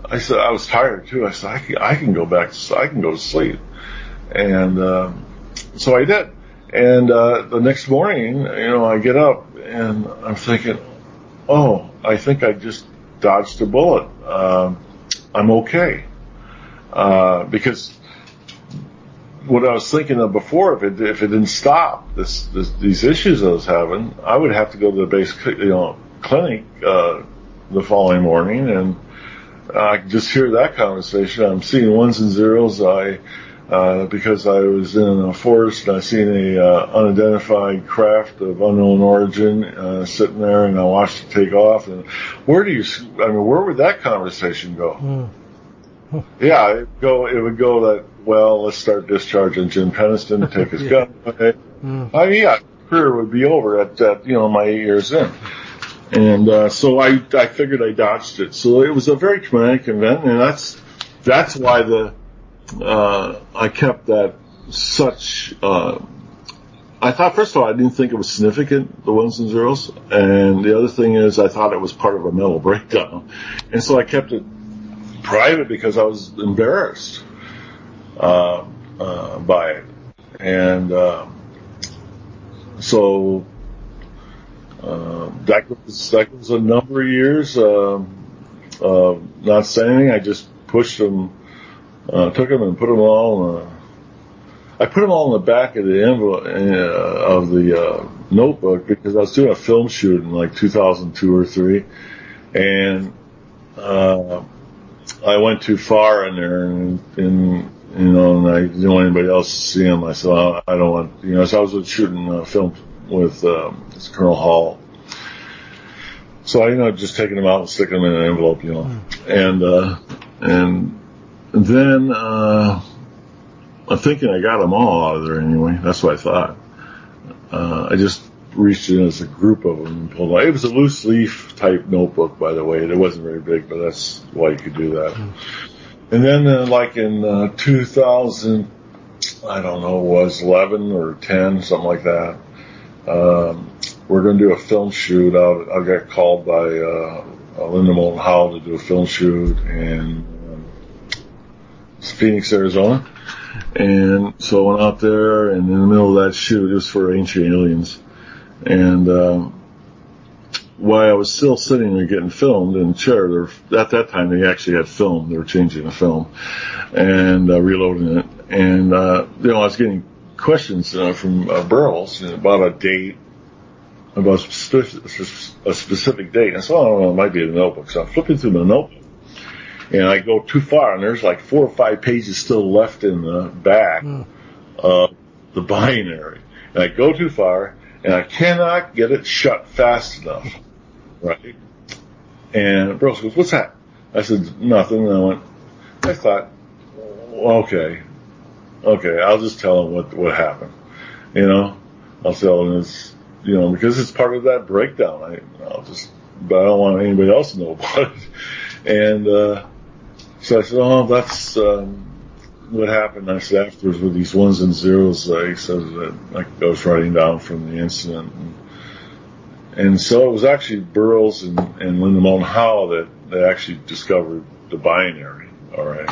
I said, I was tired too. I said, I can go to sleep. And so I did. And the next morning, I get up and I'm thinking, oh, I think I just dodged a bullet. I'm okay. Because what I was thinking of before, if it didn't stop these issues I was having, I would have to go to the base clinic the following morning, and I could just hear that conversation. I'm seeing ones and zeros. Because I was in a forest and I seen a unidentified craft of unknown origin sitting there, and I watched it take off. And where would that conversation go? Yeah, it would go that, well, let's start discharging Jim Penniston, take his gun away. Career would be over at my 8 years in. And so I figured I dodged it. So it was a very traumatic event, and that's why I kept that such. I thought, first of all, I didn't think it was significant, the ones and zeros, and the other thing is I thought it was part of a mental breakdown, and so I kept it private because I was embarrassed by it, and so that was a number of years not saying anything. I just pushed them, took them and put them all. I put them all in the back of the envelope of the notebook because I was doing a film shoot in like 2002 or 3, and I went too far in there, and I didn't want anybody else to see them. I said, I don't want, so I was shooting a film with Colonel Hall. So I ended up just taking them out and sticking them in an envelope, and then I'm thinking I got them all out of there anyway. That's what I thought. I just reached in as a group of them and pulled out. It was a loose leaf type notebook, by the way. It wasn't very big, but that's why you could do that. And then, like in 2000, I don't know, it was 11 or 10, something like that. We're going to do a film shoot out. I got called by Linda Moulton Howell to do a film shoot in Phoenix, Arizona. And so I went out there, and in the middle of that shoot, it was for Ancient Aliens. And while I was still sitting there getting filmed in the chair, at that time they actually had film. They were changing the film and reloading it. And I was getting questions from Burroughs about a date, about a specific date. And so I don't know, it might be in the notebook. So I'm flipping through the notebook, and I go too far, and there's like 4 or 5 pages still left in the back of the binary. And I go too far, and I cannot get it shut fast enough, right? And Burroughs goes, "What's that?" I said, "Nothing." And I thought, okay, I'll just tell him what happened. I'll tell him it's, because it's part of that breakdown. But I don't want anybody else to know about it. And so I said, "Oh, that's what happened." I said, afterwards with these ones and zeros, he said that I was writing down from the incident. And so it was actually Burroughs and Linda Moulton Howell that actually discovered the binary. All right.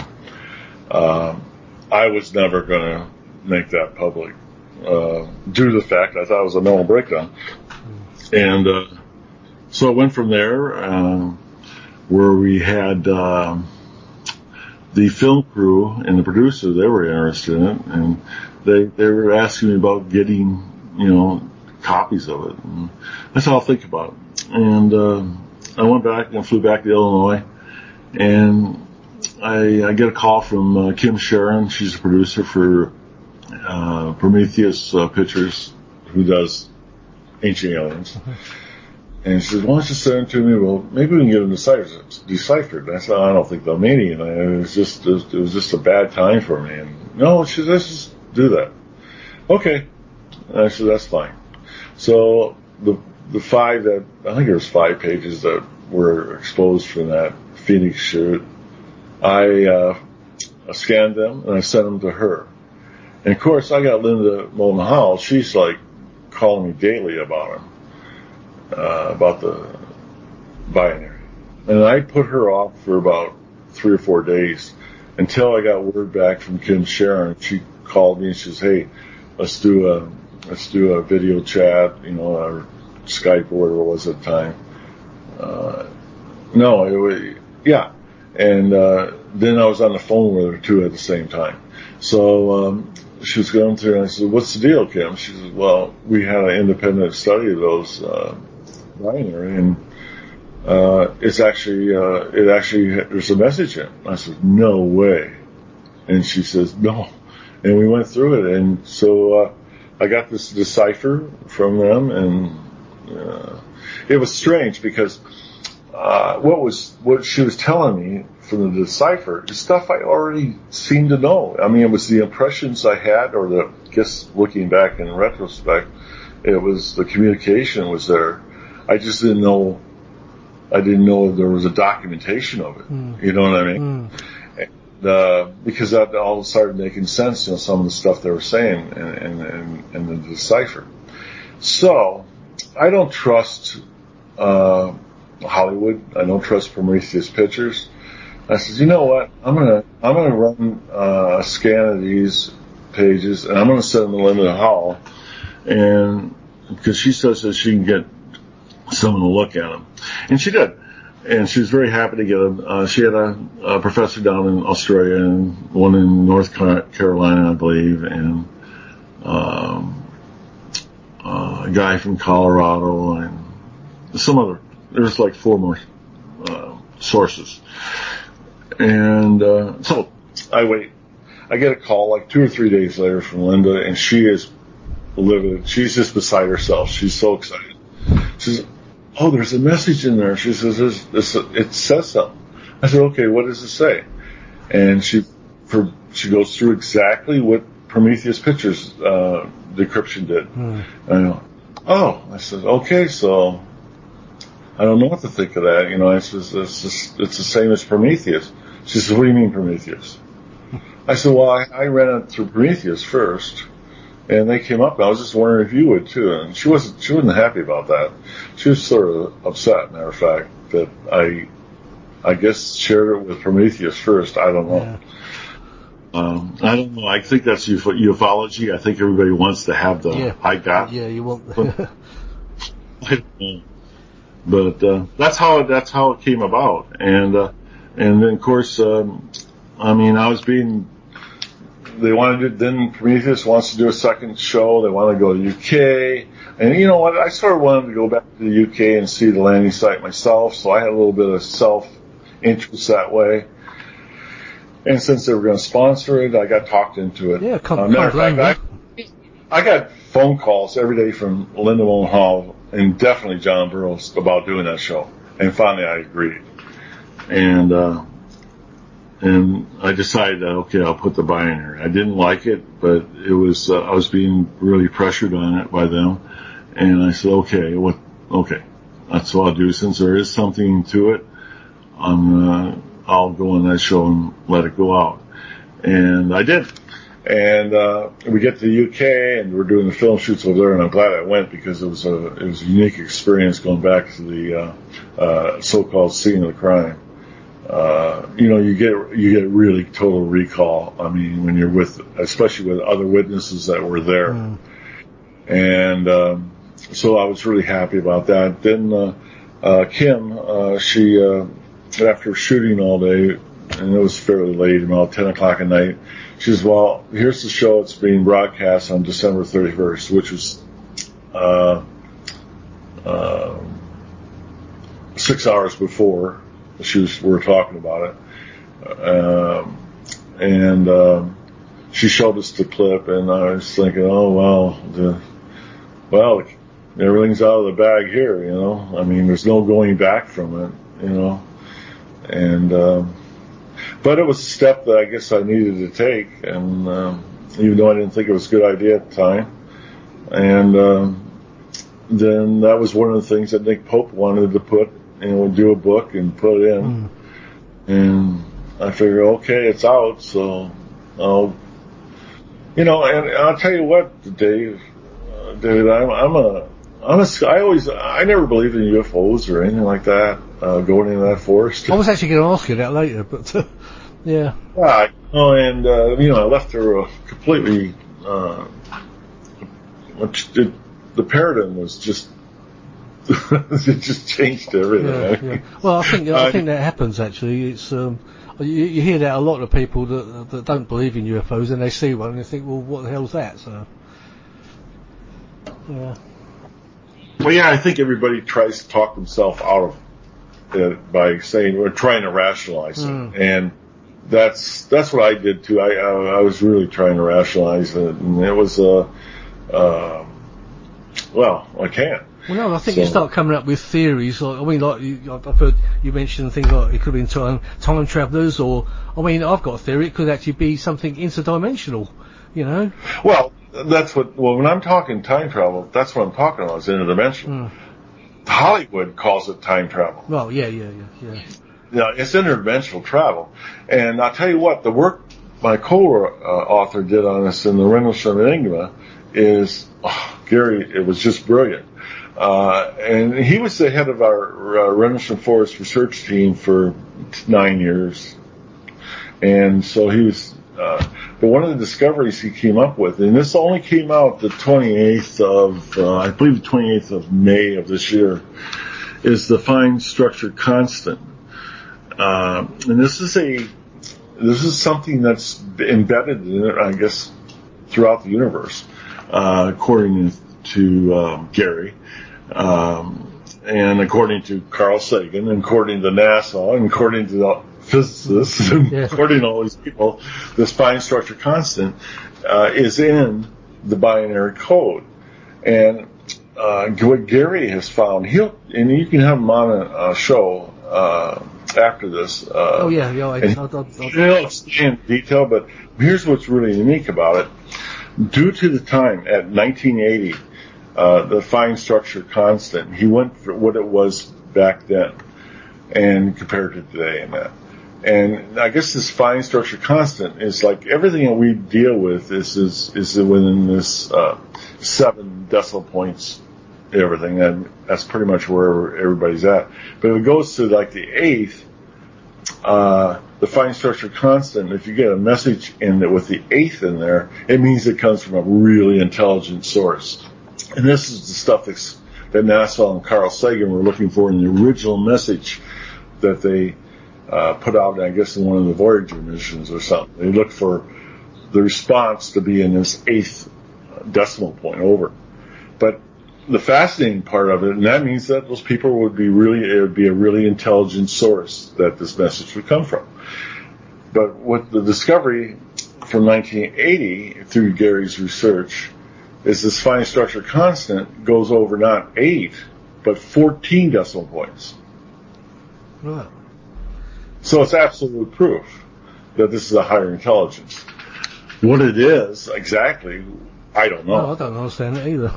I was never going to make that public due to the fact I thought it was a mental breakdown. And so it went from there where we had the film crew and the producer, they were interested in it, and they were asking me about getting, copies of it. And I said, I'll think about it. And I went back and flew back to Illinois, and I get a call from Kim Sharon. She's a producer for Prometheus Pictures, who does Ancient Aliens. And she said, why don't you send it to me? Well, maybe we can get them deciphered. And I said, I don't think they'll mean it. It was just a bad time for me. And no, she said, let's just do that. Okay. And I said, that's fine. So the five that, I think there was 5 pages that were exposed from that Phoenix shoot, I scanned them and I sent them to her. And of course, I got Linda Moulton Howell. She's like calling me daily about them, about the binary. And I put her off for about 3 or 4 days until I got word back from Kim Sharon. She called me and she says, hey, let's do a video chat, or Skype or whatever it was at the time. Yeah. And then I was on the phone with her too at the same time. So she was going through, and I said, what's the deal, Kim? She said, well, we had an independent study of those binary, and there's a message in it. I said, no way. And she says, no. And we went through it, and so I got this decipher from them, and it was strange because what she was telling me from the decipher is stuff I already seemed to know. I mean, it was the impressions I had, or I guess looking back in retrospect, it was the communication was there. I just didn't know. I didn't know there was a documentation of it. You know what I mean? And, because that all started making sense, some of the stuff they were saying and the decipher. So I don't trust Hollywood. I don't trust Prometheus Pictures. I said, you know what? I'm gonna run a scan of these pages, and I'm gonna send them to Linda Howell, and because she says that she can get someone to look at them, and she did, and she was very happy to get them. She had a professor down in Australia and one in North Carolina, I believe, and a guy from Colorado, and some other. There's like 4 more sources. And so I wait. I get a call like 2 or 3 days later from Linda, and she is livid. She's just beside herself. She's so excited. She says, oh, there's a message in there. She says, it says something. I said, okay, what does it say? And she goes through exactly what Prometheus Pictures decryption did. I know. Oh, I said, okay, so I don't know what to think of that. I says, it's the same as Prometheus. She says, what do you mean Prometheus? I said, well, I ran it through Prometheus first, and they came up, and I was just wondering if you would too. And she wasn't happy about that. She was sort of upset, matter of fact, that I guess shared it with Prometheus first. I don't know. Yeah. I don't know. I think that's ufology. I think everybody wants to have I got. Yeah, you want. I don't know. But that's how it came about, and then of course, I was being. They wanted to. Then Prometheus wants to do a second show. They want to go to the UK, and you know what? I sort of wanted to go back to the UK and see the landing site myself. So I had a little bit of self-interest that way. And since they were going to sponsor it, I got talked into it. Yeah, matter of fact, I got phone calls every day from Linda Moulton Howell and definitely John Burroughs about doing that show. And finally I agreed. And I decided that, okay, I'll put the binary. I didn't like it, but it was, I was being really pressured on it by them. And I said, okay, that's what I'll do. Since there is something to it, I'll go on that show and let it go out. And I did. And we get to the UK, and we're doing the film shoots over there, and I'm glad I went because it was a unique experience going back to the so-called scene of the crime. You get really total recall. I mean, when you're especially with other witnesses that were there. And so I was really happy about that. Then Kim, she after shooting all day, and it was fairly late, about 10 o'clock at night, she says, well, here's the show. It's being broadcast on December 31st, which was 6 hours before we were talking about it. And she showed us the clip, and I was thinking, oh, well, everything's out of the bag here, you know. I mean, there's no going back from it, you know. And but it was a step that I guess I needed to take, and even though I didn't think it was a good idea at the time. And then that was one of the things that Nick Pope wanted to put, you know, do a book and put it in. And I figured, okay, it's out, so I'll, you know, and I'll tell you what, David, I never believed in UFOs or anything like that, going into that forest. I was actually going to ask you that later, but, yeah. Right. Oh, and, you know, I left her completely, the paradigm was just, it just changed everything. Yeah. Well, I think that happens actually. It's, you hear that a lot of people that don't believe in UFOs, and they see one and they think, well, what the hell's that? So, yeah. Well, yeah, I think everybody tries to talk themselves out of it by saying we're trying to rationalize it, and that's what I did too. I was really trying to rationalize it, and it was well, I can't. Well, no, I think you start coming up with theories. Like, I mean, like I've heard you mention things like it could be time travelers, or I mean, I've got a theory it could actually be something interdimensional. You know. Well, when I'm talking time travel, that's what I'm talking about. Is interdimensional. Hollywood calls it time travel. Well, yeah. Yeah, it's interdimensional travel, and I'll tell you what, the work my co-author did on this in the Redelsham Enigma is, Gary, it was just brilliant. And he was the head of our Redelsham Forest research team for 9 years. And so he was, but one of the discoveries he came up with, and this only came out the 28th of, I believe the 28th of May of this year, is the fine structure constant. And this is something that's embedded in it, I guess, throughout the universe, according to Gary, and according to Carl Sagan, and according to NASA, and according to the physicists, and according to all these people, this fine structure constant is in the binary code. And what Gary has found, and you can have him on a show after this. I'll explain in detail, but here's what's really unique about it. Due to the time at 1980, the fine structure constant, he went for what it was back then and compared to today and that. And I guess this fine structure constant is like everything that we deal with is within this 7 decimal points, everything, and that's pretty much where everybody's at. But if it goes to like the 8th, the fine structure constant, if you get a message with the 8th in there, it means it comes from a really intelligent source. And this is the stuff that NASA and Carl Sagan were looking for in the original message that they put out, I guess, in one of the Voyager missions or something. They looked for the response to be in this 8th decimal point over. But the fascinating part of it, and that means that those people it would be a really intelligent source that this message would come from. But what the discovery from 1980 through Gary's research is this fine structure constant goes over not 8, but 14 decimal points. Right. So it's absolute proof that this is a higher intelligence. What it is exactly, I don't know. No, I don't understand it either.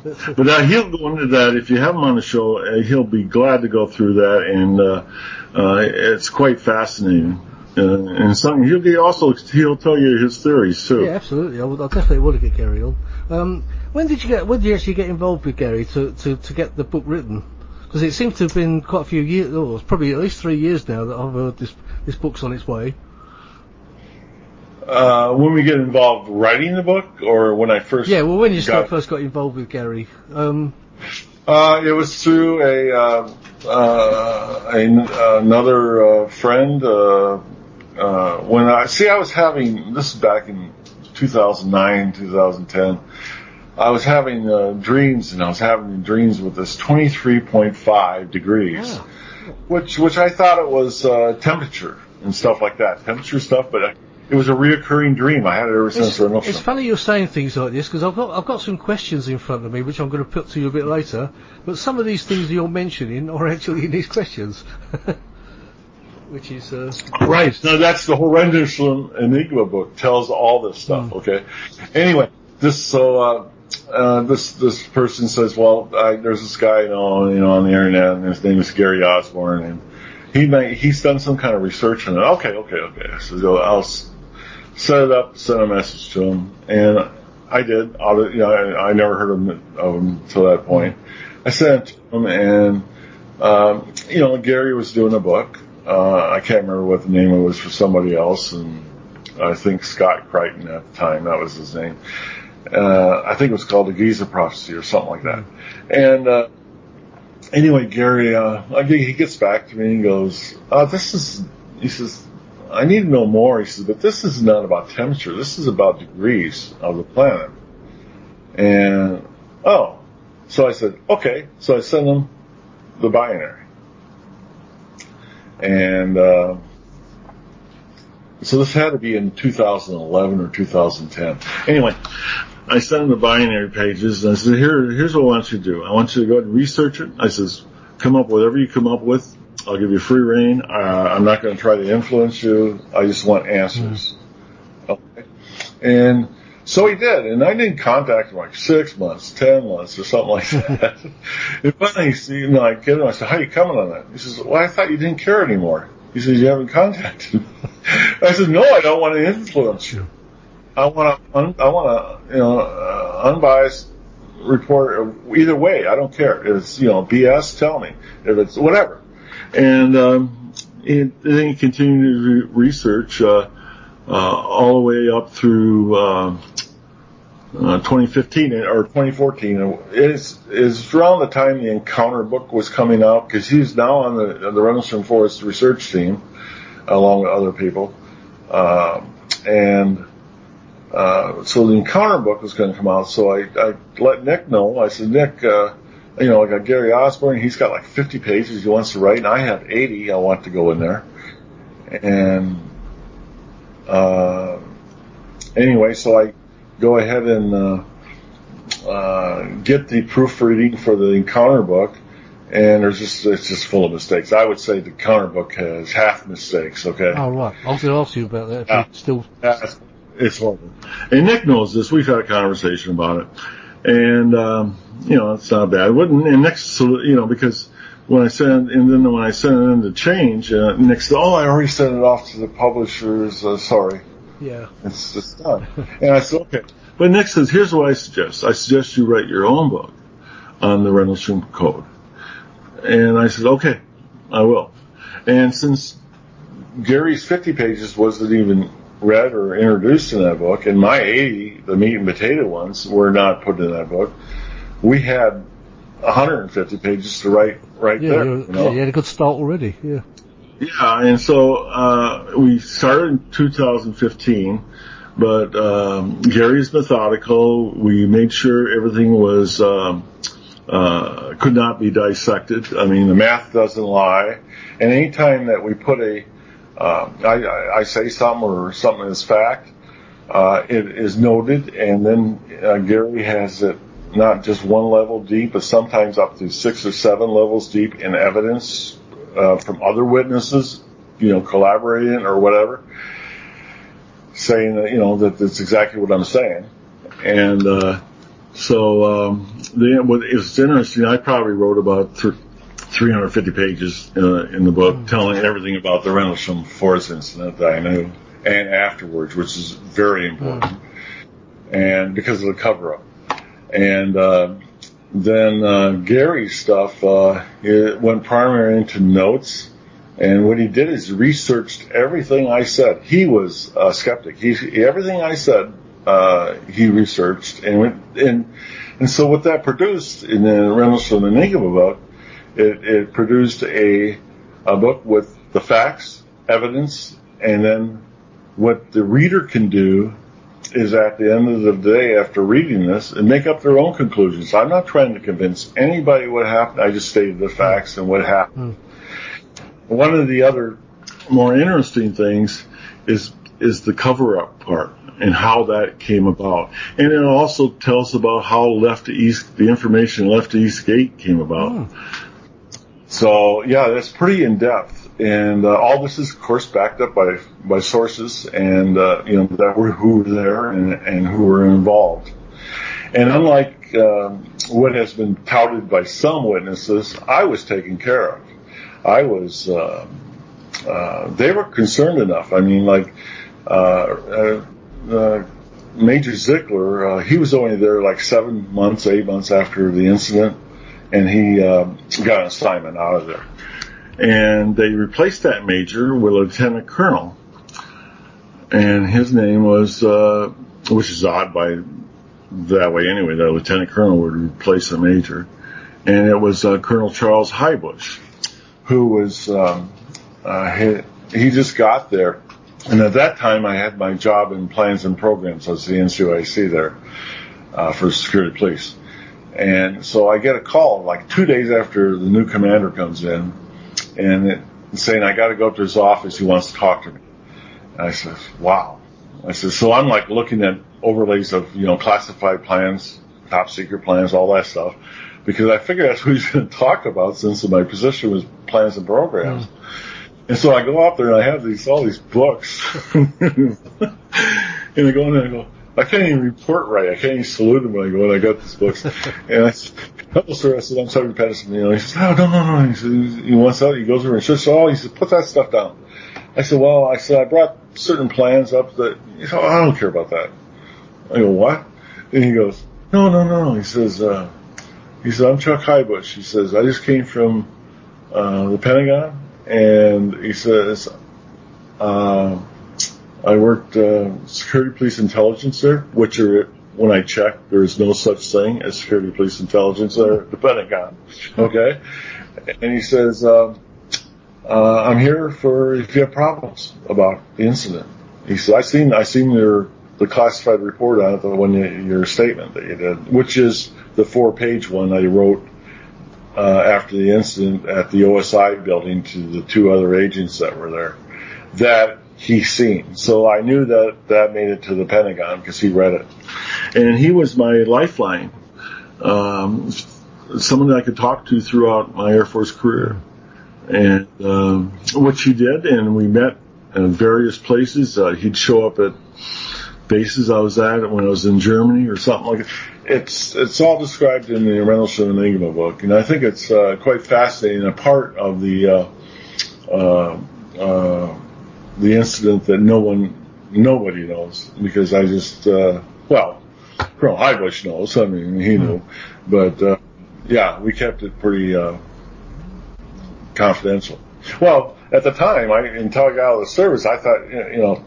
But he'll go into that. If you have him on the show, he'll be glad to go through that, and it's quite fascinating. And something he'll tell you his theories too. Yeah, absolutely. I definitely want to get Gary on. When did you actually get involved with Gary to get the book written? Because it seems to have been quite a few years, it's probably at least 3 years now that I've heard this book's on its way. When we get involved writing the book, or when I first... Yeah, well, when you first got involved with Gary. It was through another friend. When I was having... This is back in 2009, 2010. I was having dreams, and I was having dreams with this 23.5 degrees, which I thought it was temperature and stuff like that, temperature stuff, but it was a reoccurring dream. I had it ever since. It's funny you're saying things like this, because I've got some questions in front of me which I'm going to put to you a bit later, but some of these things you're mentioning are actually in these questions. Which is right. Now that's the whole Redelsham Enigma book tells all this stuff. Okay. Anyway, this person says, well, there's this guy on the internet, and his name is Gary Osborne, and he's done some kind of research on it. Okay. So I'll set it up, send a message to him, and I did. I never heard of him till that point. I sent it to him, and Gary was doing a book. I can't remember what the name was for somebody else, and I think Scott Crichton at the time, that was his name. I think it was called the Giza Prophecy or something like that. And anyway, Gary, he gets back to me and goes, he says, I need to know more. He says, but this is not about temperature. This is about degrees of the planet. And, so I said, okay. So I sent him the binary. And so this had to be in 2011 or 2010. Anyway, I sent him the binary pages, and I said, here's what I want you to do. I want you to go ahead and research it. I says, come up with whatever you come up with. I'll give you free reign. I'm not going to try to influence you. I just want answers. Okay. And so he did, and I didn't contact him like 6 months, 10 months, or something like that. And finally, I get him. I said, "How are you coming on that?" He says, "Well, I thought you didn't care anymore." He says, "You haven't contacted me." I said, "No, I don't want to influence you. I want unbiased report. Either way, I don't care. If it's BS, tell me. If it's whatever." And then he continued to research all the way up through 2015 or 2014. It's around the time the Encounter book was coming out, because he's now on the Redelsham Forest research team along with other people. So the Encounter book was going to come out. So I let Nick know. I said, Nick, I got Gary Osborne. He's got like 50 pages he wants to write, and I have 80 I want to go in there. And anyway, so I go ahead and get the proofreading for the Encounter book, and it's just full of mistakes. I would say the Encounter book has half mistakes. Okay. Oh right, I was going to ask you about that. It's horrible. And Nick knows this. We've had a conversation about it, and it's not bad. It wouldn't. And Nick's, because when I sent it in to change, Nick said, "Oh, I already sent it off to the publishers. Sorry." Yeah. It's just done. And I said, okay. But Nick says, here's what I suggest. I suggest you write your own book on the Redelsham Code. And I said, okay, I will. And since Gary's 50 pages wasn't even read or introduced in that book, and my 80, the meat and potato ones, were not put in that book, we had 150 pages to write there. Yeah, you had a good start already, yeah. Yeah, and so we started in 2015, but Gary's methodical. We made sure everything was could not be dissected. I mean, the math doesn't lie. And anytime that we put I say something or something is fact, it is noted, and then Gary has it not just one level deep, but sometimes up to 6 or 7 levels deep in evidence from other witnesses, collaborating or whatever, saying that, that that's exactly what I'm saying. And it's interesting. I probably wrote about 350 pages in the book, telling everything about the Redelsham Forest incident that I knew, and afterwards, which is very important, and because of the cover-up. And then Gary's stuff it went primarily into notes, and what he did is researched everything I said. He was a skeptic. Everything I said he researched, and so what that produced in the Redelsham Enigma book, it produced a book with the facts, evidence, and then what the reader can do is at the end of the day, after reading this, and make up their own conclusions. I'm not trying to convince anybody what happened. I just stated the facts and what happened. One of the other more interesting things is the cover-up part and how that came about. And it also tells about how the information left to East Gate came about. So, yeah, that's pretty in-depth. And all this is, of course, backed up by sources and, who were there and who were involved. And unlike what has been touted by some witnesses, I was taken care of. I was, they were concerned enough. I mean, like, Major Zickler, he was only there like 8 months after the incident, and he got an assignment out of there. And they replaced that major with a lieutenant colonel, and his name was, which is odd by that way anyway, the lieutenant colonel would replace a major, and it was Colonel Charles Highbush, who was, he just got there. And at that time, I had my job in plans and programs. I was the NCOIC there for security police. And so I get a call like 2 days after the new commander comes in, and saying, I got to go up to his office. He wants to talk to me. And I said, wow. I said, so I'm like looking at overlays of, classified plans, top secret plans, all that stuff, because I figured that's what he's going to talk about since my position was plans and programs. And so I go up there and I have all these books. And I go in there and I go, I can't even report right. I can't even salute him when I go and I got these books. And I said, I said, I'm Sergeant Penniston. He says, no. He says, he wants out. He goes over and says, he says, put that stuff down. I said, I brought certain plans up that, I don't care about that. I go, what? And he goes, no. He says, I'm Chuck Highbush. He says, I just came from, the Pentagon. And he says, I worked security police intelligence there, which when I checked, there is no such thing as security police intelligence there at the Pentagon. Okay? And he says, I'm here for if you have problems about the incident. He said, I seen the classified report on it, your statement that you did, which is the 4-page one I wrote after the incident at the OSI building to the 2 other agents that were there, that he seen. So I knew that made it to the Pentagon because he read it. And he was my lifeline, someone that I could talk to throughout my Air Force career. And which he did, and we met in various places. He'd show up at bases I was at when I was in Germany or something like that. It's all described in the Redelsham Enigma book, and I think it's quite fascinating. A part of the incident that nobody knows, because I just Colonel Highbush knows. I mean, he knew, but yeah, we kept it pretty confidential. Well, at the time, until I got out of the service, I thought,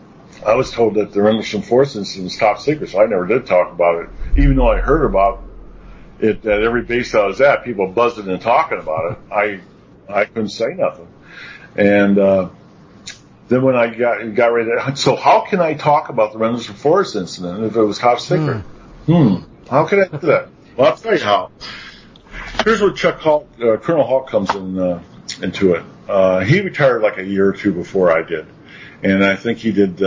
I was told that the Redelsham Force incident was top secret, so I never did talk about it, even though I heard about it at every base I was at, people buzzing and talking about it. I couldn't say nothing. And then when I got ready to, so how can I talk about the Redelsham Force incident if it was top secret? How can I do that? Well, I'll tell you how. Here's where Colonel Hall comes into it. He retired like a year or two before I did. And I think he did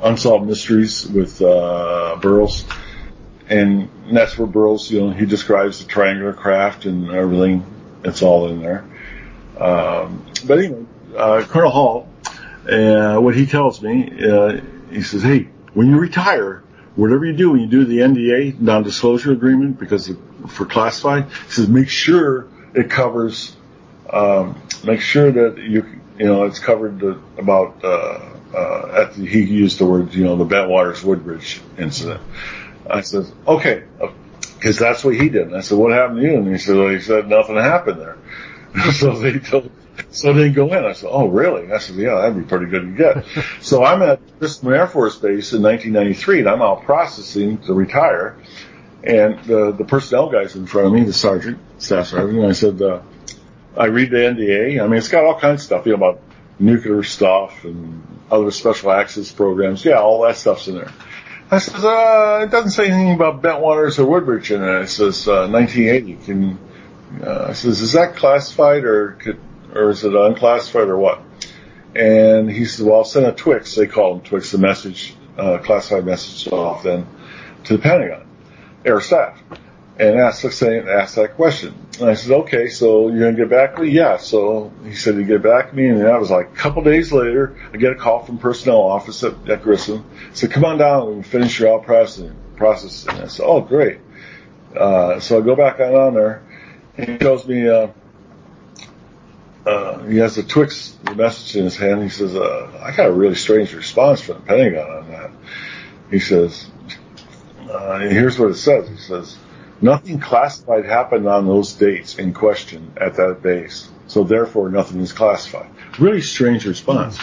Unsolved Mysteries with Burroughs. And that's where Burroughs, he describes the triangular craft and everything. It's all in there. But anyway, Colonel Hall, what he tells me, he says, hey, when you retire, whatever you do, when you do the NDA, non-disclosure agreement, because for classified, he says, make sure it covers, make sure that it's covered about, he used the word, the Bentwaters Woodbridge incident. I said, okay, because that's what he did. And I said, what happened to you? And he said nothing happened there. So they go in. I said, oh, really? I said, yeah, that'd be pretty good to get. So I'm at Bristol Air Force Base in 1993, and I'm out processing to retire. And the personnel guy's in front of me, the sergeant, staff sergeant, and I said, I read the NDA. I mean, it's got all kinds of stuff, about nuclear stuff and other special access programs. Yeah, all that stuff's in there. I says, it doesn't say anything about Bentwaters or Woodbridge in it. It says 1980. I says, is that classified or is it unclassified or what? And he says, well, I'll send a Twix. They call them Twix, the message, classified message off then to the Pentagon, air staff, and ask that question. And I said, okay, so you're going to get back to me? Yeah. So he said he'd get back to me, and that was like a couple days later, I get a call from personnel office at Grissom. He said, come on down and finish your out processing. I said, oh, great. So I go back on there, and he tells me, he has a Twix message in his hand. He says, I got a really strange response from the Pentagon on that. He says, here's what it says. He says, nothing classified happened on those dates in question at that base, so therefore nothing is classified. Really strange response.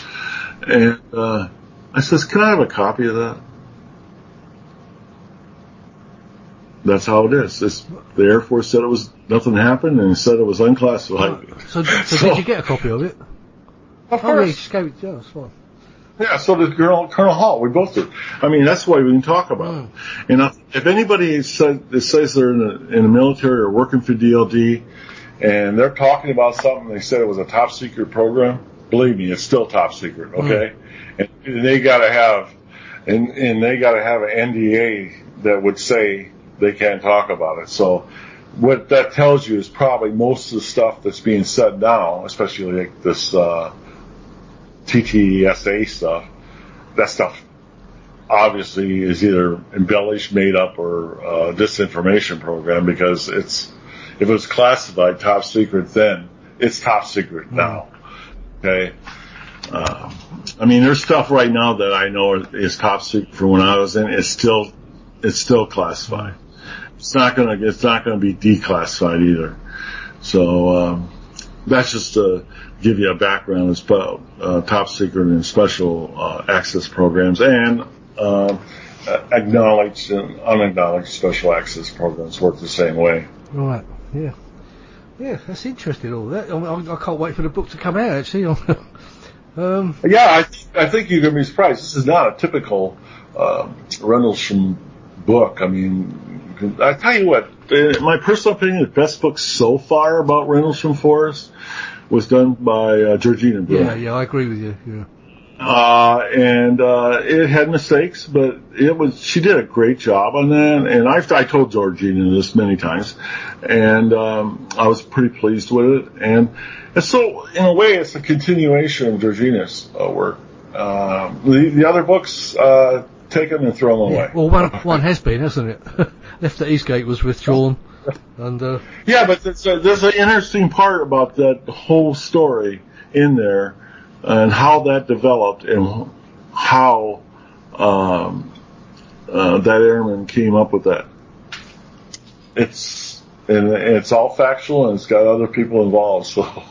And I says, can I have a copy of that? That's how it is. The Air Force said nothing happened, and said it was unclassified. So did you get a copy of it? Of course. Oh, yeah, you just gave it to us. Fine. Yeah, so did Colonel Hall. We both did. I mean, that's why we can talk about it. And if anybody says they're in the military or working for DLD, and they're talking about something, they said it was a top secret program, believe me, it's still top secret, okay? And they gotta have an NDA that would say they can't talk about it. So what that tells you is probably most of the stuff that's being said now, especially like this TTSA stuff, that stuff obviously is either embellished, made up, or disinformation program, because if it was classified top secret then, it's top secret now. Okay? I mean, there's stuff right now that I know is top secret from when I was in. It's still classified. It's not gonna be declassified either. So that's just to give you a background. It's about top secret and special access programs, and acknowledged and unacknowledged special access programs work the same way. Right. Yeah. Yeah, that's interesting. All that. I can't wait for the book to come out. Actually. Yeah, I think you're going to be surprised. This is not a typical Redelsham book. I mean, I tell you what, my personal opinion, the best book so far about Redelsham Forest was done by Georgina Brewer. Yeah, I agree with you. Yeah. And it had mistakes, but she did a great job on that. And I told Georgina this many times, and I was pretty pleased with it. And so, in a way, it's a continuation of Georgina's work. The other books, take them and throw them away. Well, one has been, hasn't it? Left at Eastgate was withdrawn. And yeah, but there's an interesting part about that whole story in there, and how that developed, and how that airman came up with that. It's all factual, and it's got other people involved, so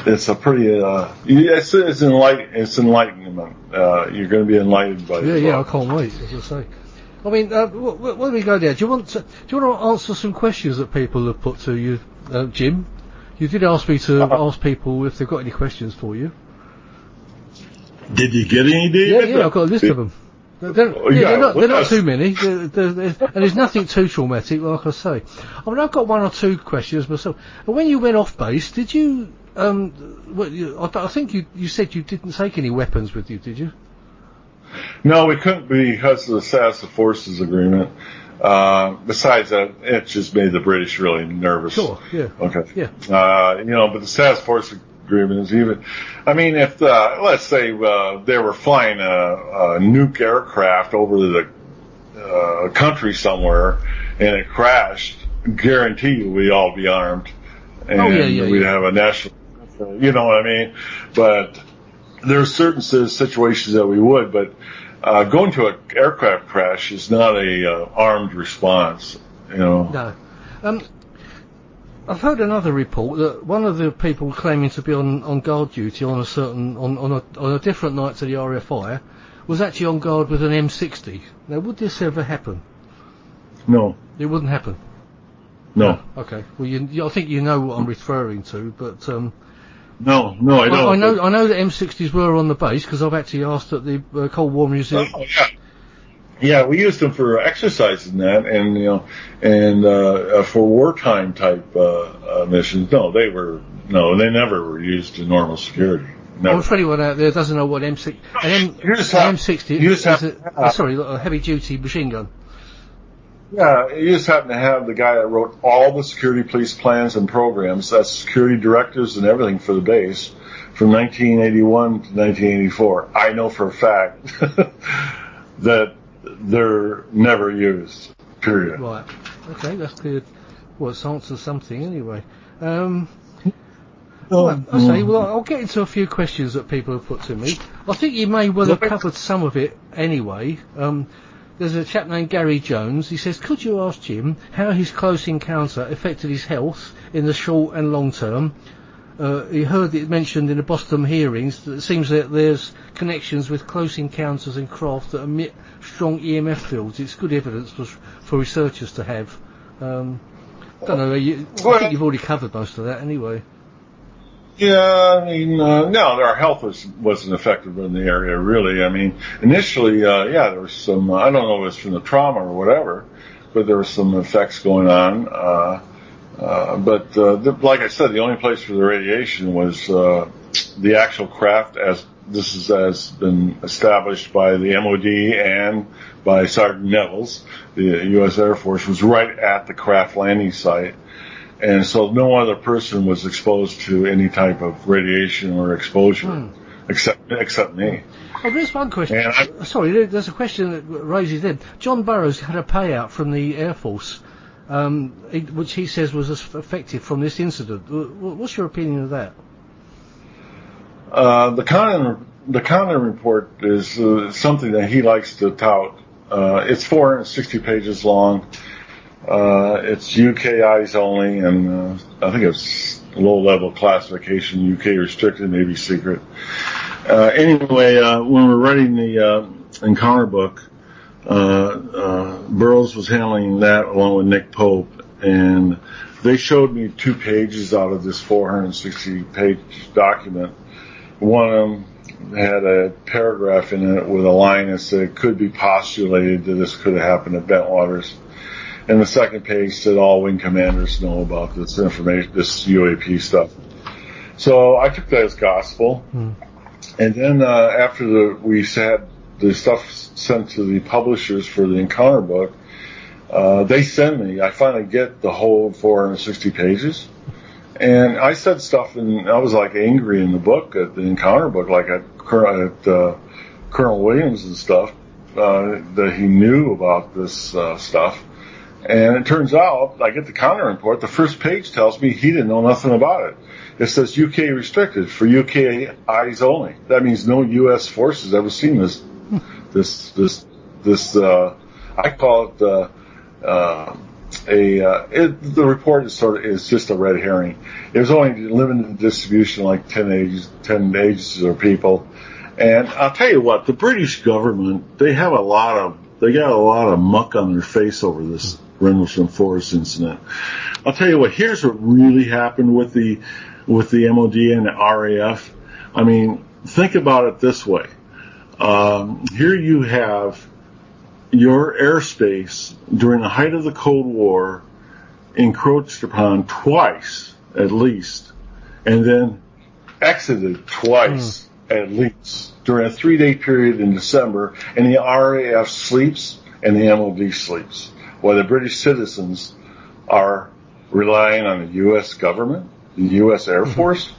it's a pretty it's enlightenment. You're going to be enlightened by it. Yeah, I can't wait, as I say. I mean, what do we go there? Do you want to answer some questions that people have put to you, Jim? You did ask me to ask people if they've got any questions for you. Did you get any, David? Yeah, I've got a list of them. They're not too many, and there's nothing too traumatic, like I say. I mean, I've got one or two questions myself. And when you went off base, did you? I think you said you didn't take any weapons with you, did you? No, we couldn't because of the status of forces agreement. Besides that, it just made the British really nervous. Sure, yeah. Okay. Yeah. But the status force agreement is even, I mean, if let's say they were flying a nuke aircraft over the country somewhere and it crashed, guarantee you we'd all be armed. And we'd have a national, you know what I mean? But there's certain situations that we would, but going to an aircraft crash is not a armed response, you know. No. I've heard another report that one of the people claiming to be on guard duty on a different night to the RFI was actually on guard with an M60. Now, would this ever happen? No. It wouldn't happen? No. Okay. Well, I think you know what I'm referring to, but No, I don't. I know that M60s were on the base because I've actually asked at the Cold War Museum. Oh, yeah. Yeah, we used them for exercises and that, and for wartime type missions. They never were used in normal security. Never. I'm afraid anyone out there doesn't know what M60 M60 is. A heavy duty machine gun. Yeah, you just happen to have the guy that wrote all the security police plans and programs. That's security directives and everything for the base from 1981 to 1984. I know for a fact that they're never used, period. Right. Okay, that's good. Well, it's answers something anyway. Well, I'll get into a few questions that people have put to me. I think you may well have covered some of it anyway. There's a chap named Gary Jones. He says, could you ask Jim how his close encounter affected his health in the short and long term? He heard it mentioned in the Boston hearings that it seems that there's connections with close encounters and craft that emit strong EMF fields. It's good evidence for researchers to have. Don't know. I think you've already covered most of that anyway. Yeah, I mean, no, our health wasn't affected in the area, really. I mean, initially, there was some, I don't know if it was from the trauma or whatever, but there were some effects going on. Like I said, the only place for the radiation was the actual craft, as this has been established by the MOD and by Sergeant Nevels. The U.S. Air Force was right at the craft landing site. And so no other person was exposed to any type of radiation or exposure except me. Oh, there's one question. There's a question that raises it. John Burroughs had a payout from the Air Force, which he says was affected from this incident. What's your opinion of that? The Condon report is something that he likes to tout. It's 460 pages long. It's UK eyes only, and I think it's low-level classification, UK restricted, maybe secret. Anyway, when we're writing the encounter book, Burroughs was handling that along with Nick Pope, and they showed me 2 pages out of this 460-page document. One of them had a paragraph in it with a line that said it could be postulated that this could have happened at Bentwaters. And the second page said all wing commanders know about this information, this UAP stuff. So I took that as gospel. And then after we had the stuff sent to the publishers for the encounter book, they send me, I finally get the whole 460 pages. And I said stuff, and I was like angry in the book, at the encounter book, like at Colonel Williams and stuff, that he knew about this stuff. And it turns out, I get the counter report, the first page tells me he didn't know nothing about it. It says UK restricted for UK eyes only. That means no U.S. forces ever seen this, I call it, the report is just a red herring. It was only limited distribution, like 10 agencies or people. And I'll tell you what, the British government, they got a lot of muck on their face over this Redelsham Forest incident. I'll tell you what, here's what really happened with the MOD and the RAF. I mean, think about it this way. Here you have your airspace during the height of the Cold War encroached upon twice at least, and then exited twice at least during a 3-day period in December, and the RAF sleeps and the MOD sleeps, while the British citizens are relying on the U.S. government, the U.S. Air Force.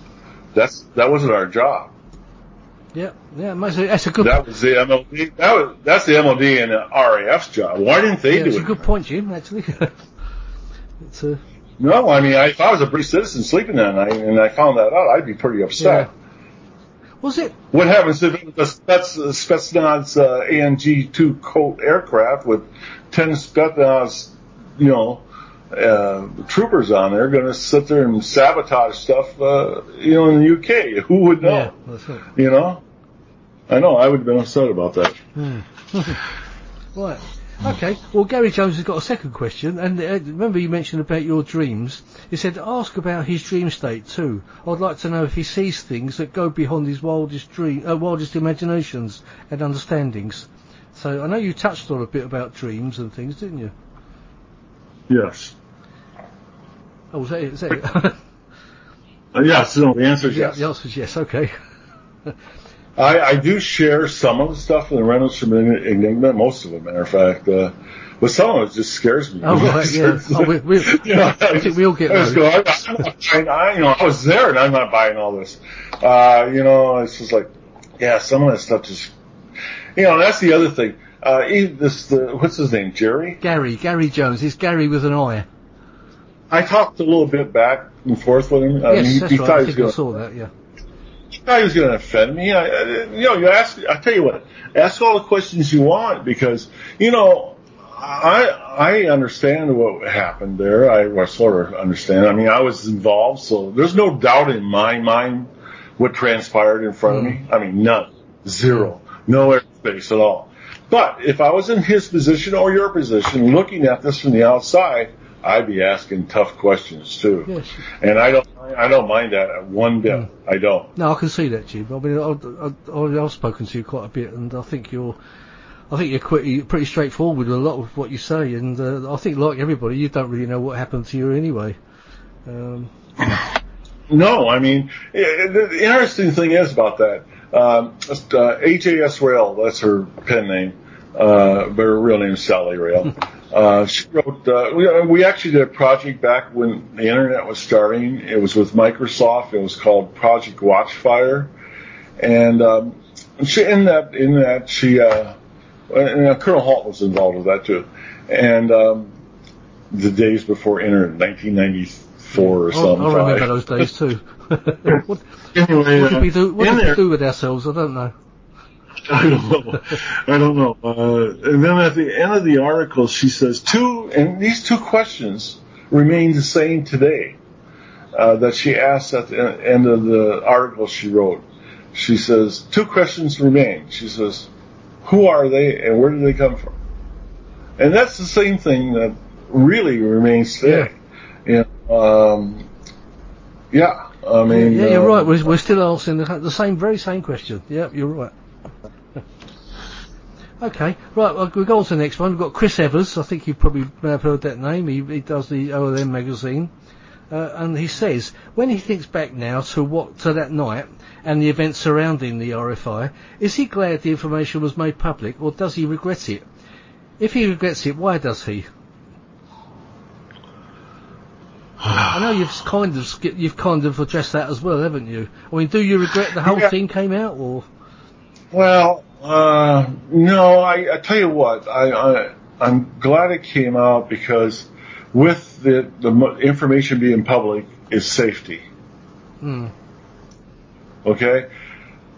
That wasn't our job. Yeah, that's a good. That was the MOD. That's the MOD and the RAF's job. Why didn't they do it? That's a good point, Jim. Actually, No, I mean, if I was a British citizen sleeping that night and I found that out, I'd be pretty upset. Yeah. Was it? What happens if it was Spetsnaz ANG-2 Colt aircraft with 10 Spetsnaz, troopers on there going to sit there and sabotage stuff, in the UK? Who would know? Yeah, that's it. I know, I would have been upset about that. Right. Okay, well, Gary Jones has got a second question, and remember you mentioned about your dreams. He said, ask about his dream state too. I'd like to know if he sees things that go beyond his wildest imaginations and understandings. So I know you touched on a bit about dreams and things, didn't you? Yes. Oh, was that it? Is that it? Yes, no, the answer is yes. The answer is yes, okay. I do share some of the stuff in the Redelsham Enigma, most of it, matter of fact. But some of it just scares me. Oh, right, yeah. I think we all get those. I was there and I'm not buying all this. It's just like, yeah, some of that stuff just, that's the other thing. What's his name, Jerry? Gary Jones. It's Gary with an I. I talked a little bit back and forth with him. Yes, that's right. I think I saw that, yeah. He thought he was going to offend me. You ask. I tell you what, ask all the questions you want because I understand what happened there. I sort of understand. I mean, I was involved, so there's no doubt in my mind what transpired in front of me. I mean, none, zero, no airspace at all. But if I was in his position or your position, looking at this from the outside, I'd be asking tough questions too. Yes. And I don't mind that one bit. I don't. No, I can see that, Jim. I mean, I've spoken to you quite a bit, and I think you're pretty straightforward with a lot of what you say, and I think, like everybody, you don't really know what happened to you anyway. No, I mean, the interesting thing is about that. HAS Rail, that's her pen name, but her real name is Sally Rail. She wrote, we actually did a project back when the internet was starting. It was with Microsoft. It was called Project Watchfire. And, Colonel Halt was involved with that too. And, the days before internet, 1994 or something. I remember those days too. What did we do with ourselves? I don't know. I don't know. And then at the end of the article, she says these two questions remain the same today, that she asked at the end of the article she wrote. She says, 2 questions remain. She says, who are they and where do they come from? And that's the same thing that really remains today. Yeah. I mean, you're right. We're still answering the very same question. Yeah, you're right. Okay, right, we'll go on to the next one. We've got Chris Evers. I think you probably may have heard that name. He does the OLM magazine. And he says, when he thinks back now to that night and the events surrounding the RFI, is he glad the information was made public, or does he regret it? If he regrets it, why does he? I know you've kind of addressed that as well, haven't you? I mean, do you regret the whole thing came out, or? Well, no. I tell you what, I'm glad it came out because with the information being public is safety. Okay,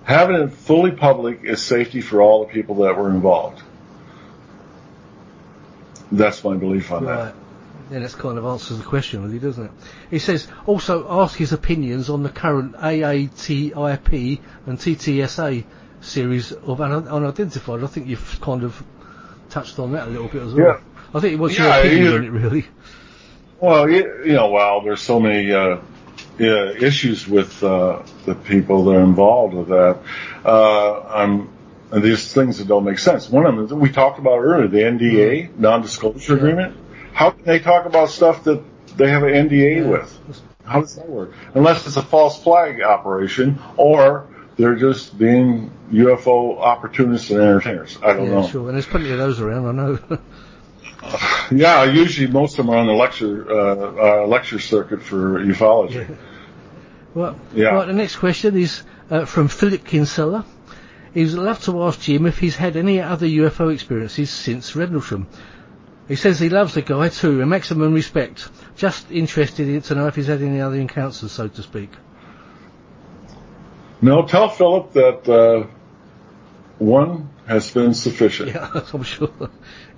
having it fully public is safety for all the people that were involved. That's my belief on that. Yeah, that kind of answers the question, really, doesn't it? He says, also ask his opinions on the current AATIP and TTSA series of unidentified. I think you've kind of touched on that a little bit as well. Yeah. I think what's your opinion on it, really? Well, there's so many issues with the people that are involved with that. And these things that don't make sense. One of them is we talked about earlier, the NDA, non-disclosure agreement. How can they talk about stuff that they have an NDA with? How does that work? Unless it's a false flag operation, or they're just being UFO opportunists and entertainers. I don't know. Sure, and there's plenty of those around, I know. Usually most of them are on the lecture circuit for ufology. Right, the next question is from Philip Kinsella. He'd love to ask Jim if he's had any other UFO experiences since Redelsham. He says he loves the guy too, and maximum respect. Just interested to know if he's had any other encounters, so to speak. No, tell Philip that one has been sufficient. Yeah, I'm sure.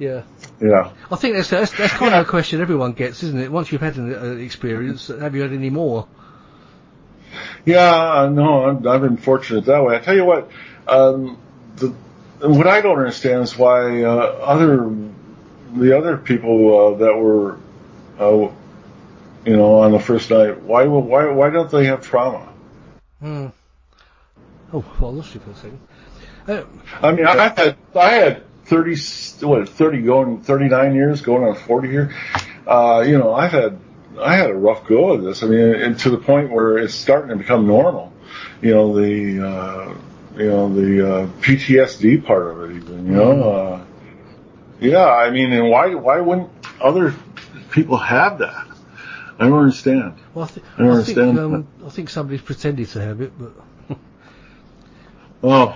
Yeah. Yeah. I think that's kind of a question everyone gets, isn't it? Once you've had an experience, have you had any more? Yeah, no, I've been fortunate that way. I tell you what, what I don't understand is why other other people that were, on the first night, why don't they have trauma? Hmm. Oh, well, I lost you for a second. I mean, I had 39 years going on 40 here. I had a rough go of this. I mean, and to the point where it's starting to become normal. The PTSD part of it, even. Yeah. I mean, and why wouldn't other people have that? I don't understand. Well, I don't understand. I think somebody's pretending to have it, but. Oh,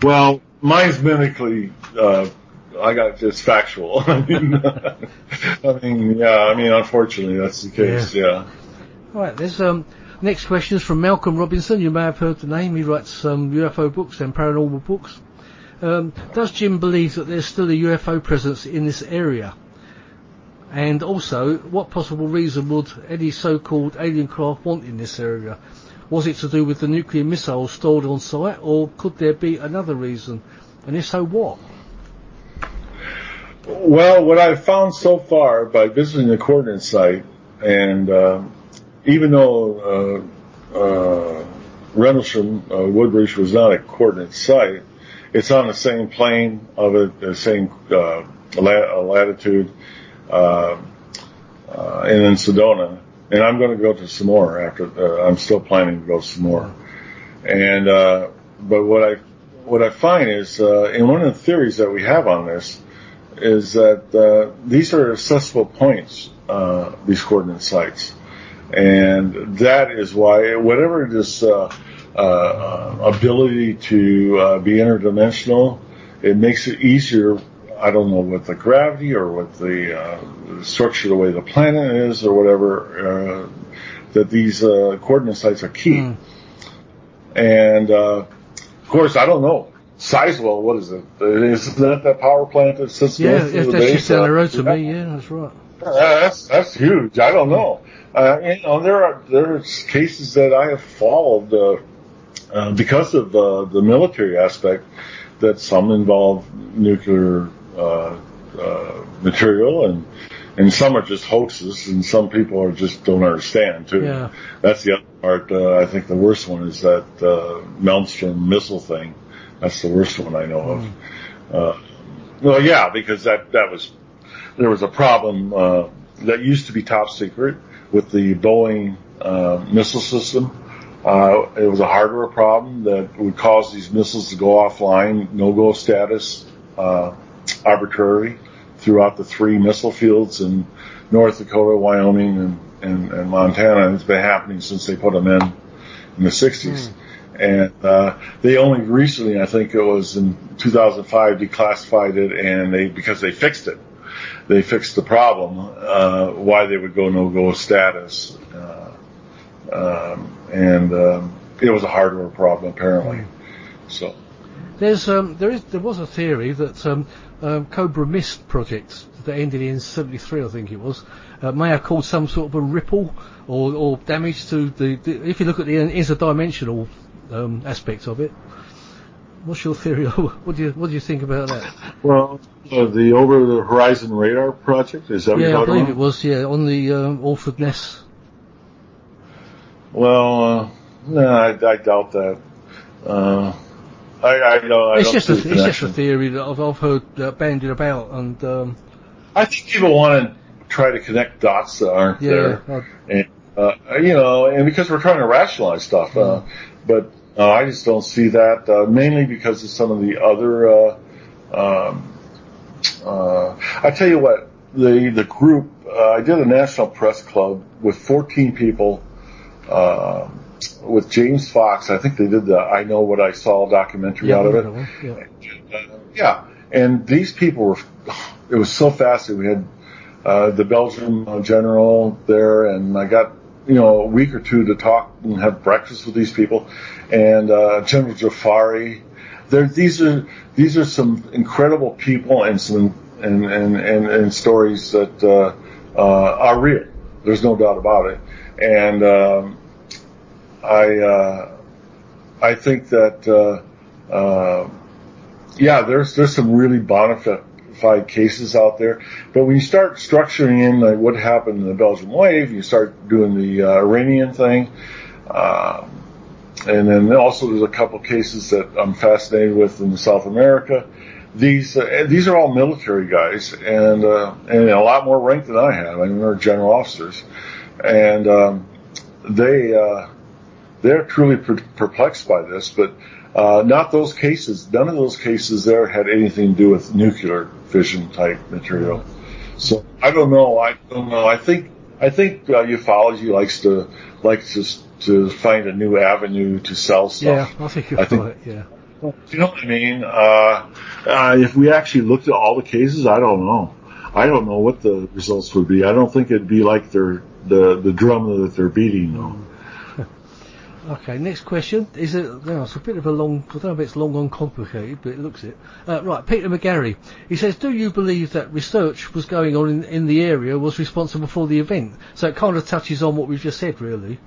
well, mine's medically. It's factual. I mean, unfortunately, that's the case. Yeah. All right. There's next question is from Malcolm Robinson. You may have heard the name. He writes some UFO books and paranormal books. Does Jim believe that there's still a UFO presence in this area? And also, what possible reason would any so-called alien craft want in this area? Was it to do with the nuclear missiles stored on site, or could there be another reason? And if so, what? Well, what I've found so far by visiting the coordinate site, and even though Redelsham Woodbridge was not a coordinate site, it's on the same plane of it, the same latitude, and in Sedona. And I'm going to go to some more after. I'm still planning to go some more. And but what I find is, in one of the theories that we have on this, is that these are accessible points, these coordinate sites, and that is why whatever this ability to be interdimensional, it makes it easier. I don't know, with the gravity or with the structure, the way the planet is, or whatever, that these coordinate sites are key. And of course, I don't know. Sizewell, what is it? Is that power plant that sits north of the base? Yeah, that's just down the road to me. Yeah, that's right. That's huge. I don't know. There are cases that I have followed because of the military aspect, that some involve nuclear material, and some are just hoaxes, and some people are just don't understand too. Yeah. That's the other part. I think the worst one is that Maelstrom missile thing. That's the worst one I know of. Well, yeah, because there was a problem that used to be top secret with the Boeing missile system. It was a hardware problem that would cause these missiles to go offline, no-go status, arbitrary, throughout the 3 missile fields in North Dakota, Wyoming, and Montana. And it's been happening since they put them in the 60s. And they only recently, I think it was in 2005, declassified it, and because they fixed it. They fixed the problem, why they would go no-go status. And it was a hardware problem, apparently. So there was a theory that Cobra Mist project that ended in 73, I think it was, may have caused some sort of a ripple or damage to the if you look at the interdimensional aspect of it. What's your theory? What do you think about that? Well, the Over the Horizon Radar project, is that what you're talking about? I believe it was, on the Orford Ness. Well, no, I doubt that. It's just a theory that I've heard bandied about, and I think people want to try to connect dots that aren't there, and and because we're trying to rationalize stuff, but I just don't see that. Mainly because of some of the other. I tell you what, the group I did a national press club with 14 people. With James Fox, I think they did the I Know What I Saw documentary out of it. And these people it was so fascinating. We had the Belgian general there, and I got a week or two to talk and have breakfast with these people, and General Jafari. These are some incredible people, and some and stories that are real. There's no doubt about it, and I think that there's some really bona classified cases out there. But when you start structuring in like what happened in the Belgian wave, you start doing the Iranian thing. And then also there's a couple cases that I'm fascinated with in South America. These are all military guys and a lot more rank than I have. I mean, they're general officers, and they're truly perplexed by this. But not those cases. None of those cases there had anything to do with nuclear fission type material. So I don't know. I think ufology likes to find a new avenue to sell stuff. Yeah, I think you're right. Yeah. You know what I mean? If we actually looked at all the cases, I don't know. I don't know what the results would be. I don't think it'd be like the drum that they're beating, though. Okay, next question. It's a bit of a long, I don't know if it's long and complicated, but it looks it. Right, Peter McGarry. He says, do you believe that research was going on in the area was responsible for the event? So it kind of touches on what we've just said, really.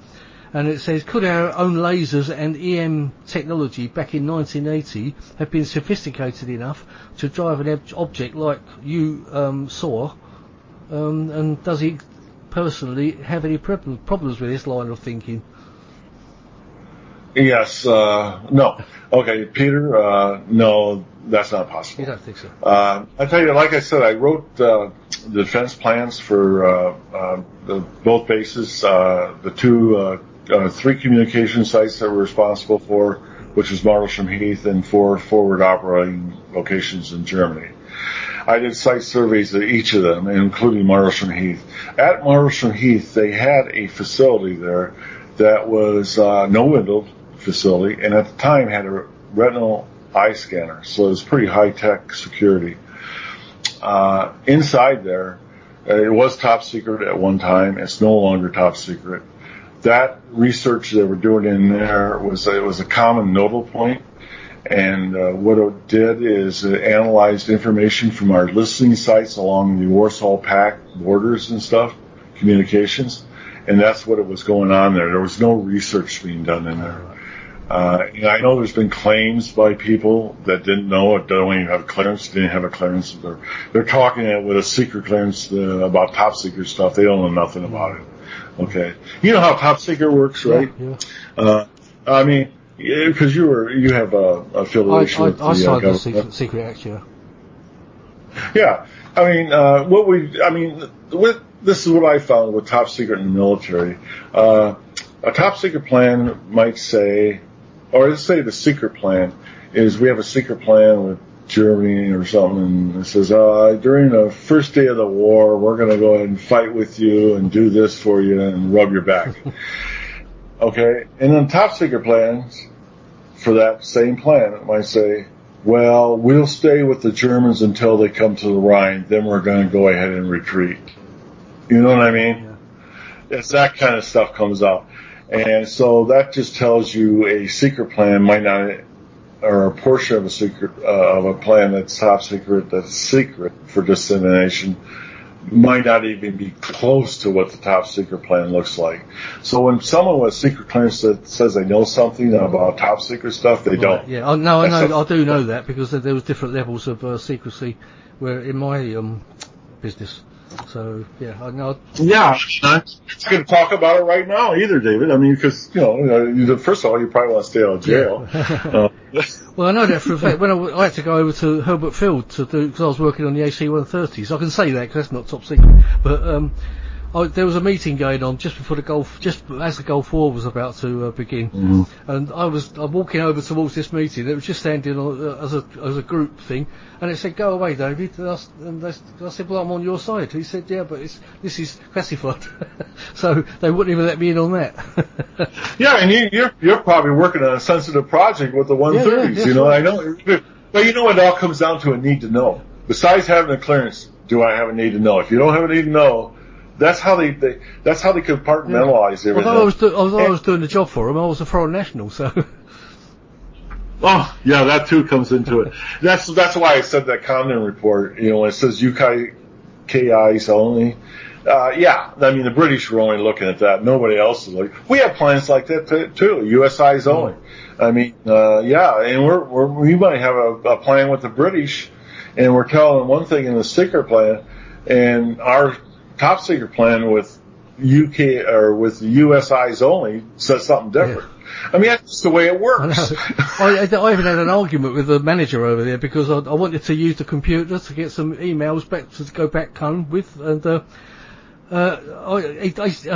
And it says, could our own lasers and EM technology back in 1980 have been sophisticated enough to drive an object like you saw? And does he personally have any problems with this line of thinking? Yes. No. Okay, Peter, no, that's not possible. You don't think so? I tell you, like I said, I wrote the defense plans for both bases, the three communication sites that we're responsible for, which is Redelsham Heath and 4 forward operating locations in Germany. I did site surveys at each of them, including Redelsham Heath. At Redelsham Heath, they had a facility there that was no windowed facility, and at the time had a retinal eye scanner, so it was pretty high-tech security. Inside there, it was top secret at one time. It's no longer top secret. That research they were doing in there was a common nodal point, and what it did is it analyzed information from our listening sites along the Warsaw Pact borders and stuff, communications, and that's what it was going on there. There was no research being done in there. I know there's been claims by people that didn't know it, don't even have clearance, didn't have a clearance. They're talking it with a secret clearance about top secret stuff. They don't know nothing about it. Okay, you know how top secret works, right? Yeah. I mean, because you have a affiliation with the government. I signed the secret act, yeah. Yeah, I mean, this is what I found with top secret in the military. A top secret plan might say, or let's say the secret plan is we have a secret plan with Germany or something, and it says, during the first day of the war, we're going to go ahead and fight with you and do this for you and rub your back. Okay? And then top secret plans for that same plan, it might say, well, we'll stay with the Germans until they come to the Rhine, then we're going to go ahead and retreat. You know what I mean? Yeah. It's that kind of stuff comes out. And so that just tells you a secret plan might not, or a portion of a secret, of a plan that's top secret, that's secret for dissemination, might not even be close to what the top secret plan looks like. So when someone with secret clearance says they know something about top secret stuff, they don't. Yeah, I do know that because there was different levels of secrecy where in my business. So yeah, I know. Yeah, I'm not going to talk about it right now either, David. I mean, because first of all, you probably want to stay out of jail. Yeah. Well, I know that for a fact. When I had to go over to Herbert Field to do, because I was working on the AC-130, so I can say that because that's not top secret. But there was a meeting going on just before just as the Gulf War was about to begin, and I'm walking over towards this meeting. It was just standing as a group thing, and it said, "Go away, David." And I said, "Well, I'm on your side." He said, "Yeah, but this is classified," so they wouldn't even let me in on that. Yeah, and you're probably working on a sensitive project with the 130s. Yeah, I know, but it all comes down to a need to know. Besides having a clearance, do I have a need to know? If you don't have a need to know, that's how they compartmentalize everything. Although I was doing the job for them, I was a foreign national, so. Oh, yeah, that too comes into it. That's why I said that Condon report, when it says UKIs only. Yeah, I mean, the British were only looking at that. Nobody else is like, we have plans like that too, USIs only. I mean, yeah, and we might have a plan with the British and we're telling one thing in the secret plan, and our top secret plan with UK or with the US eyes only says something different. Yeah. I mean, that's just the way it works. I even had an argument with the manager over there because I wanted to use the computer to get some emails back to go back home with, and I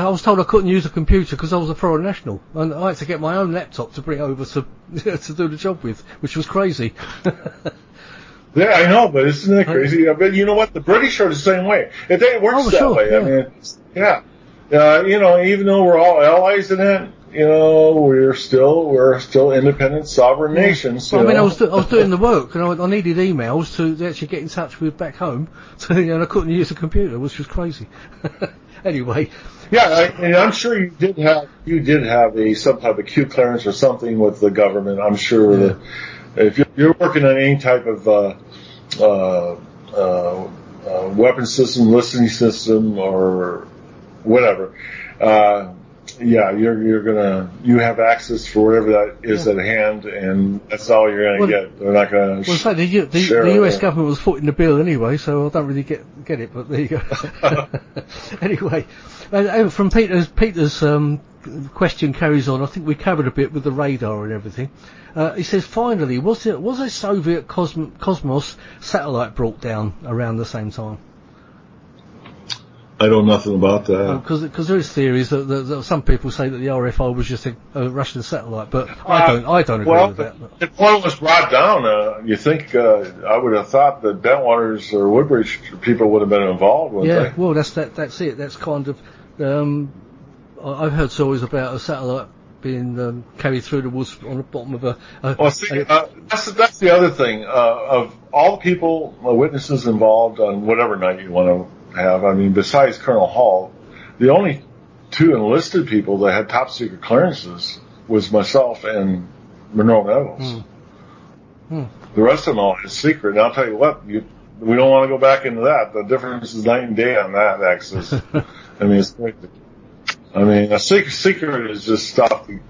was told I couldn't use a computer because I was a foreign national, and I had to get my own laptop to bring over to do the job with, which was crazy. Yeah, I know, but isn't that crazy? But you know what? The British are the same way. It works that way. Yeah. I mean, yeah. You know, even though we're all allies in it, you know, we're still independent, sovereign nations. Well, I mean, I was doing the work, and I needed emails to actually get in touch with back home, so and I couldn't use the computer, which was crazy. Anyway. Yeah, and I'm sure you did have some type of Q clearance or something with the government. I'm sure that if you're working on any type of weapon system, listening system, or whatever, you have access for whatever that is at hand, and that's all you're going to get. They're not going to. Well, so the US government was footing the bill anyway, so I don't really get it. But there you go. Anyway, from Peter's question carries on. I think we covered a bit with the radar and everything. He says, finally, was a Soviet Cosmos satellite brought down around the same time? I know nothing about that. Because there is theories that some people say that the RFO was just a Russian satellite, but I don't agree with that. If one was brought down, you think I would have thought that Bentwaters or Woodbridge people would have been involved, wouldn't they? Yeah, well, that's it. That's kind of. I've heard stories about a satellite being carried through the woods on the bottom of that's the other thing. Of all the people, witnesses involved on whatever night you want to have, I mean, besides Colonel Hall, the only two enlisted people that had top secret clearances was myself and Monroe Nevels. The rest of them all had secret. And I'll tell you what, we don't want to go back into that. The difference is night and day on that axis. I mean, it's crazy. I mean, a secret is just stuff to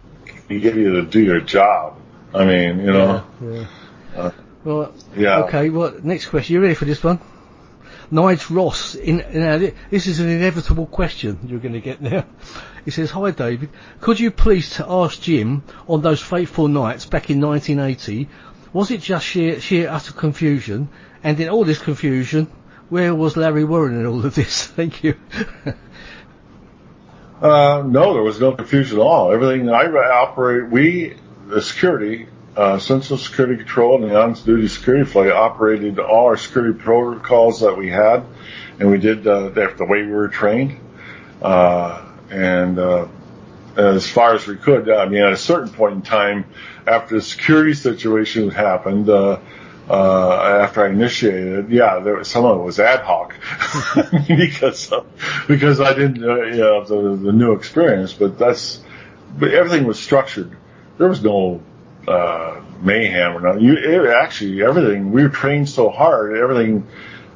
get you to do your job. I mean, you know. Yeah. Okay. Well, next question. You ready for this one? Nigel Ross. This is an inevitable question you're going to get now. He says, "Hi David, could you please ask Jim on those fateful nights back in 1980? Was it just sheer utter confusion? And in all this confusion, where was Larry Warren in all of this? Thank you." No, there was no confusion at all. Everything the security, Central Security Control and the on-duty security flight operated all our security protocols that we had, and we did the way we were trained. And as far as we could, I mean, at a certain point in time, after the security situation happened, after I initiated, some of it was ad hoc because I didn't, the new experience. But everything was structured. There was no mayhem or nothing. Actually, everything, we were trained so hard. Everything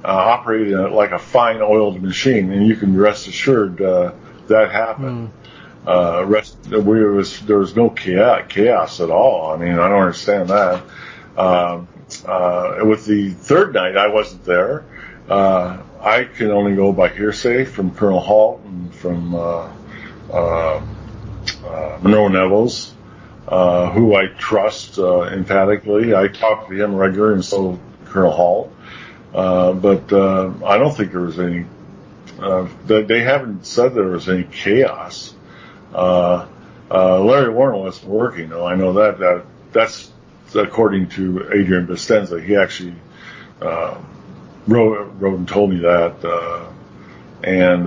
operated like a fine oiled machine, and you can rest assured that happened. There was no chaos at all. I mean, I don't understand that. With the third night, I wasn't there. I can only go by hearsay from Colonel Halt and from Monroe Nevels, who I trust emphatically. I talk to him regularly, and so Colonel Halt. But I don't think there was any. They haven't said there was any chaos. Larry Warren wasn't working, though. I know that's according to Adrian Bestenza. He actually wrote and told me that, and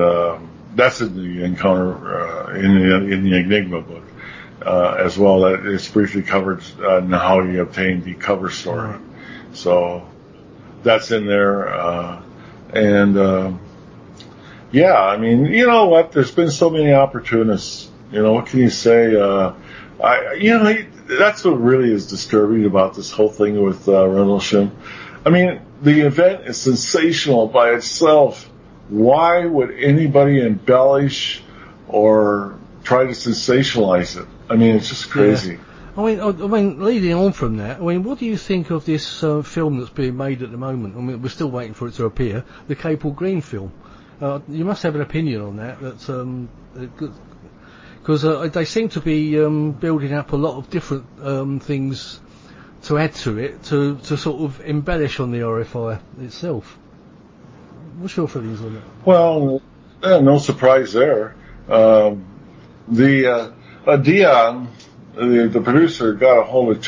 that's in the encounter in the Enigma book as well. That it's briefly covered on how he obtained the cover story. So that's in there, and I mean, you know what? There's been so many opportunists. You know, what can you say? That's what really is disturbing about this whole thing with Redelsham. I mean, the event is sensational by itself. Why would anybody embellish or try to sensationalize it? I mean, it's just crazy. I mean, leading on from that, what do you think of this film that's being made at the moment? We're still waiting for it to appear. The Capel Green film. You must have an opinion on that. Because they seem to be building up a lot of different things to add to it to sort of embellish on the RFI itself. What's your feelings on that? Well, no surprise there. Dion, the producer, got a hold of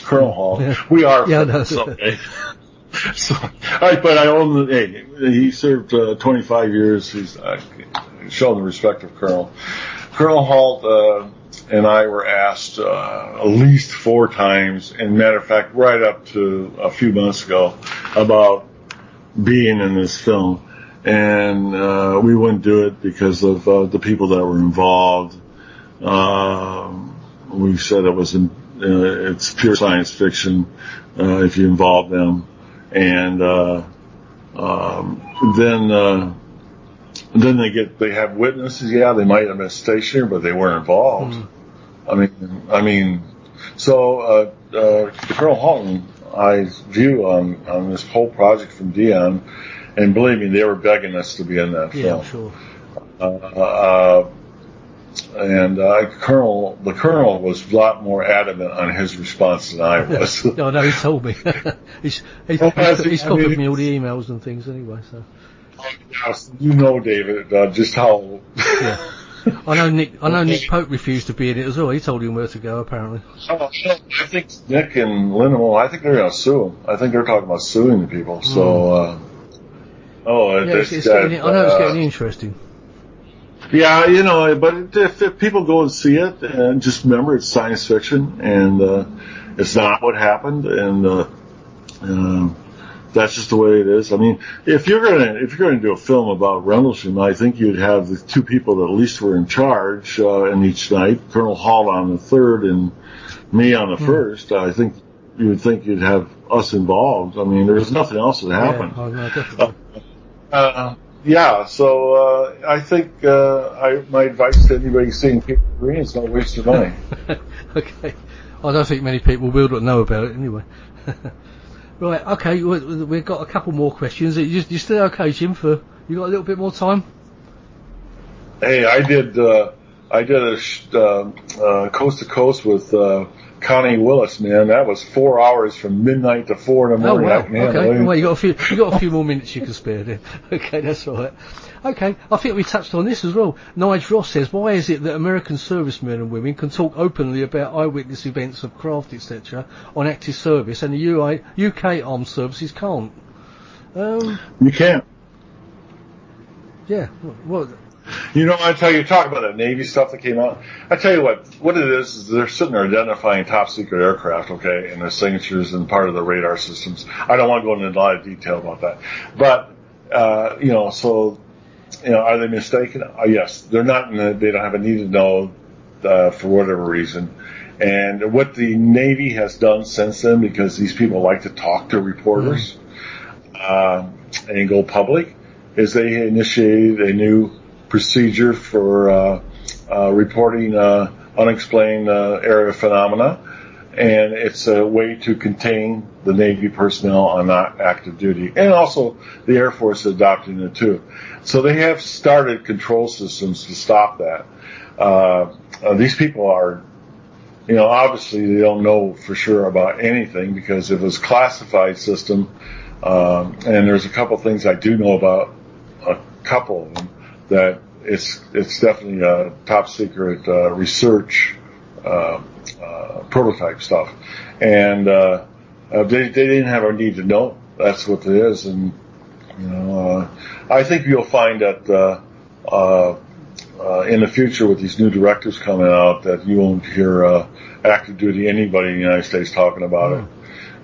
Colonel Hall. Yeah. We are friends, okay. But I own he served 25 years. He's shown the respect of Colonel Hall. And I were asked at least 4 times, and matter of fact, right up to a few months ago, about being in this film. And we wouldn't do it because of the people that were involved. We said it's pure science fiction if you involve them. And then they have witnesses. Yeah, they might have been stationed, but they weren't involved. I mean, so Colonel Halton, I view on this whole project from Dion, and believe me, they were begging us to be in that film. Yeah, sure. And the Colonel was a lot more adamant on his response than I was. No, he told me. he's copied me all the emails and things anyway. So. Yes, David, just how. Yeah. I know Nick Pope refused to be in it as well. He told him where to go, apparently. I think Nick and Lindemann, I think they're going to sue him. I think they're talking about suing the people. So, it's getting interesting. Yeah, but if people go and see it, and just remember it's science fiction, and it's not what happened, and that's just the way it is. I mean, if you're gonna do a film about Redelsham, I think you'd have the 2 people that at least were in charge in each night, Colonel Hall on the 3rd and me on the 1st. I think you would think you'd have us involved. I mean, there's nothing else that happened. So I think my advice to anybody seeing Capel Green is don't waste your money. Okay. I don't think many people will know about it anyway. Right, okay, we've got a couple more questions. You still okay, Jim? You got a little bit more time? Hey, I did a coast to coast with Connie Willis, man. That was 4 hours from midnight to 4 in the morning. Oh, wow. Okay. Well, you got a few more minutes you can spare then. Okay, that's all right. Okay, I think we touched on this as well. Nigel Ross says, why is it that American servicemen and women can talk openly about eyewitness events of craft, etc., on active service, and the UK armed services can't? You can't. Yeah. What? I tell you, talk about that Navy stuff that came out. I tell you what it is they're sitting there identifying top secret aircraft, okay, and their signatures and part of the radar systems. I don't want to go into a lot of detail about that. But, are they mistaken? Yes. They're not they don't have a need to know, for whatever reason. And what the Navy has done since then, because these people like to talk to reporters, and go public, is they initiated a new procedure for reporting unexplained area phenomena, and it's a way to contain the Navy personnel on not active duty, and also the Air Force adopting it too. So they have started control systems to stop that. These people are, obviously they don't know for sure about anything, because it was a classified system, and there's a couple things I do know about, a couple of them, that it's definitely top secret research prototype stuff, and they didn't have a need to know. That's what it is, and I think you'll find that in the future with these new directives coming out, that you won't hear active duty anybody in the United States talking about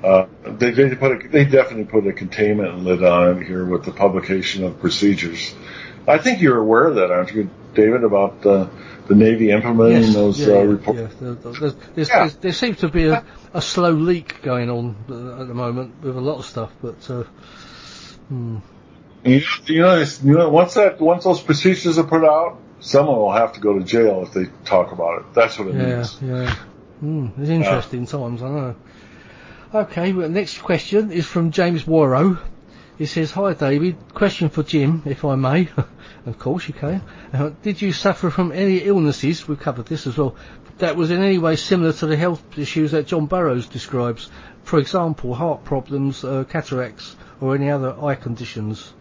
it. They definitely put a containment lid on it here with the publication of procedures. I think you're aware of that, aren't you, David, about the Navy implementing those reports? Yeah. There seems to be a slow leak going on at the moment with a lot of stuff, but once those procedures are put out, someone will have to go to jail if they talk about it. That's what it means. Yeah. It's interesting times, I know. Okay, well, next question is from James Warrow. He says, "Hi David, question for Jim, if I may." Of course you can. Did you suffer from any illnesses, we've covered this as well, that was in any way similar to the health issues that John Burroughs describes? For example, heart problems, cataracts, or any other eye conditions?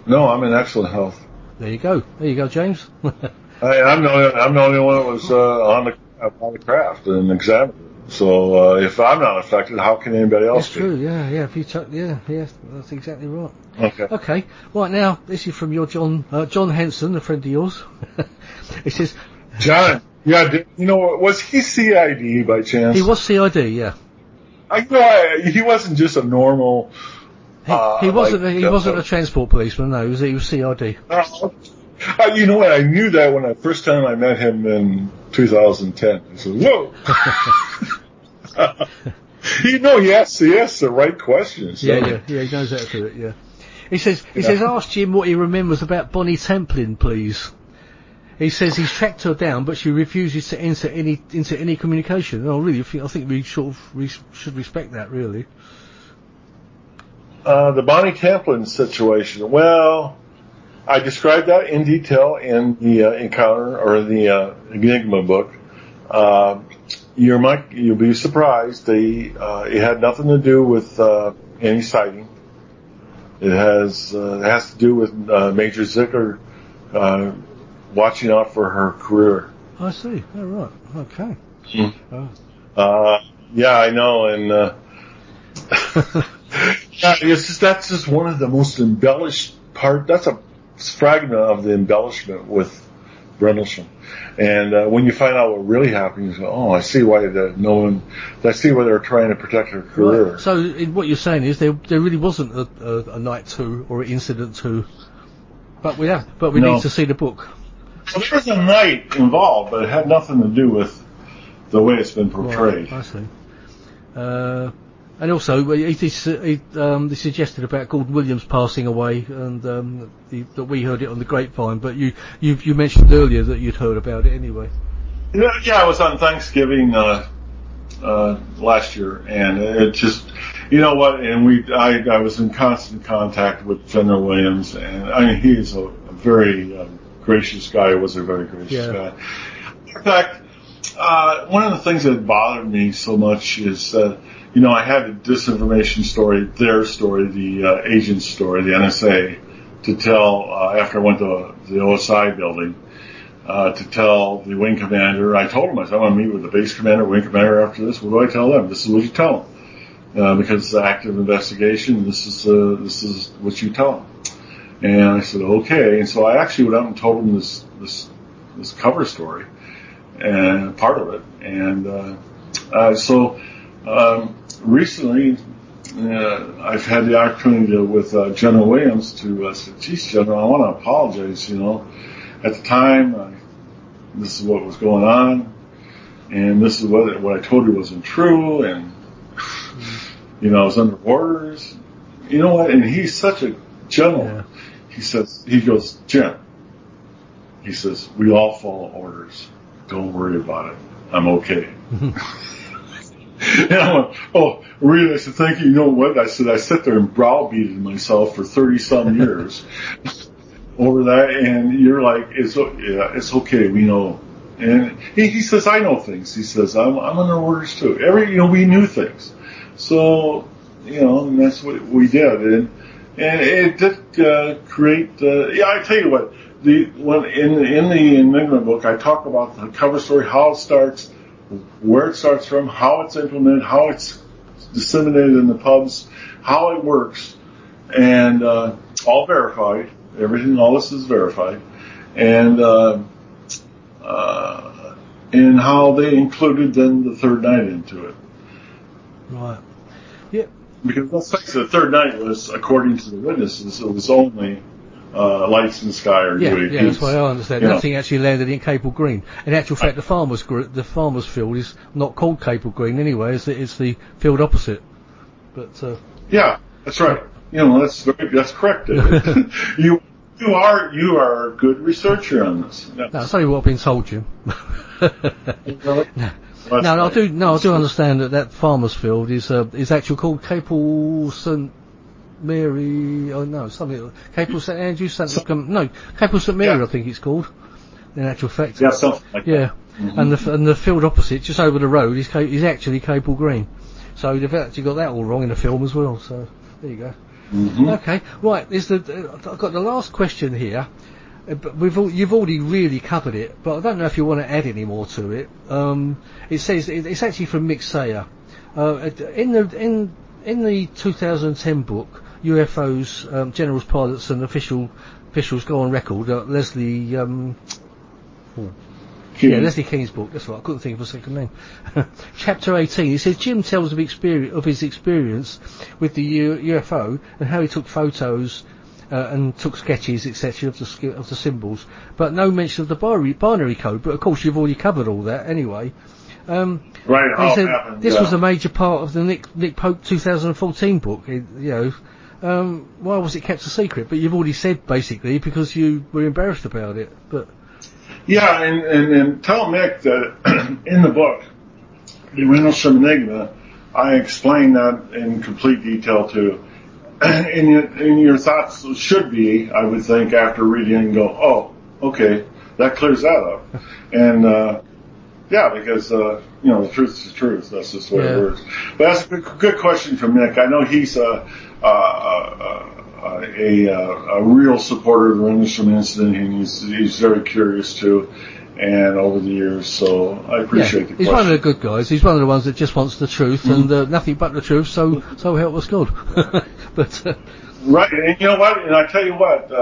No, I'm in excellent health. There you go, James. I'm the only one that was on the craft and examined it. So if I'm not affected, how can anybody else That's be? true, yeah. If you took, yeah, that's exactly right. Okay. Right now, this is from your John Henson, a friend of yours. He says, John, yeah, you know, was he CID by chance? he was CID, yeah. He wasn't just a normal. He wasn't a transport policeman, no. He was CID. You know what? I knew that when first time I met him in 2010. I said, "Whoa!" He asks the right questions. So. Yeah. He knows how to do it. Yeah. He says, ask Jim what he remembers about Bonnie Templin, please. He says he's tracked her down, but she refuses to enter into any communication. Oh, really? I think we should respect that, really. The Bonnie Templin situation. Well, I described that in detail in the encounter or the Enigma book. You'll be surprised. It had nothing to do with any sighting. It has to do with Major Zicker watching out for her career. I see. Oh, right. Okay. Mm. Yeah, I know, and that's just one of the most embellished part. That's a fragment of the embellishment with Redelsham. And when you find out what really happened, you go, "Oh, I see why I see why they're trying to protect her career." Right. So what you're saying is there really wasn't a night 2 or an incident 2, but we need to see the book. Well, there was a night involved, but it had nothing to do with the way it's been portrayed. Right, I see. And also, he suggested about Gordon Williams passing away, and that we heard it on the grapevine. But you mentioned earlier that you'd heard about it anyway. Yeah, it was on Thanksgiving last year, and it just, you know what? And I was in constant contact with General Williams, and I mean he is a very gracious guy. Was a very gracious guy. In fact, one of the things that bothered me so much is that. You know, I had the disinformation story, their story, the agent's story, the NSA, to tell after I went to the OSI building, to tell the wing commander. I told him, I said, "I want to meet with the base commander, wing commander after this." What do I tell them? This is what you tell them, because it's an active investigation. This is what you tell them. And I said, "Okay." And so I actually went out and told him this cover story and part of it. And recently, I've had the opportunity with General Williams to say, "Geez, General, I want to apologize. You know, at the time, this is what was going on, and this is what I told you wasn't true, and you know, I was under orders. You know what?" And he's such a general. Yeah. He goes, "Jim," he says, "we all follow orders. Don't worry about it. I'm okay." And I went, "Oh, really?" I said, "Thank you." You know what? I said, I sat there and browbeated myself for 30-some years over that, and you're like, it's okay, we know. And he says, "I know things." He says, I'm under orders too. We knew things. So, and that's what we did. And it did create, I tell you what, when in the Enigma book, I talk about the cover story, how it starts, where it starts from, how it's implemented, how it's disseminated in the pubs, how it works, and all verified. All this is verified, and how they included then the third night into it. Right. Yeah. Because let's face it, the third night was, according to the witnesses, it was only lights in the sky or UAPs. Yeah, that's what I understand. Nothing actually landed in Capel Green. In actual fact, the farmers' field is not called Capel Green anyway. It's the field opposite. But yeah, that's right. That's correct. You are a good researcher on this. No, I'll tell you what I've been told, Jim. West No, I Bay. do understand that farmer's field is actually called Capel St Mary. Oh no, something Capel St Andrews. Capel St Mary. Yeah. I think it's called. In actual fact. Yeah, something like Yeah. that. And the field opposite, just over the road, is actually Capel Green. So they've actually got that all wrong in the film as well. So there you go. Okay, right. I've got the last question here. But you've already really covered it, but I don't know if you want to add any more to it. It says it's actually from Mick Sayer. In the 2010 book, UFOs, generals, pilots, and officials go on record. Leslie. Leslie King's book, that's right, I couldn't think of a second name. Chapter 18, he says Jim tells of his experience with the UFO and how he took photos and took sketches, etc., of the symbols, but no mention of the binary code, but of course you've already covered all that anyway. Right, he said this was a major part of the Nick Pope 2014 book, why was it kept a secret? But you've already said, basically, because you were embarrassed about it, but... Yeah, and tell Mick that in the book, The Redelsham Enigma, I explain that in complete detail too. And your thoughts should be, I would think, after reading and go, oh, okay, that clears that up. And, because, the truth is the truth. That's just the way it works. But that's a good question from Mick. I know he's a real supporter of the Redelsham incident, and he's very curious too, and over the years, so I appreciate the question. He's one of the good guys. He's one of the ones that just wants the truth and nothing but the truth. So help us God. But right, and you know what? And I tell you what,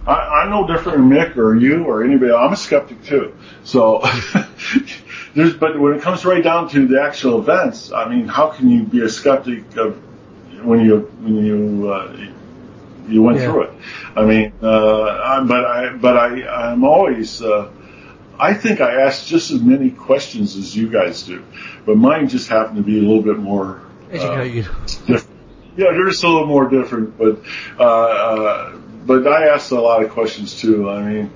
I'm no different than Mick or you or anybody. I'm a skeptic too. So but when it comes right down to the actual events, I mean, how can you be a skeptic when you went through it? I mean, I'm always, I think I ask just as many questions as you guys do, but mine just happen to be a little bit more educated. Different. Yeah, they're just a little more different, but I ask a lot of questions too. I mean,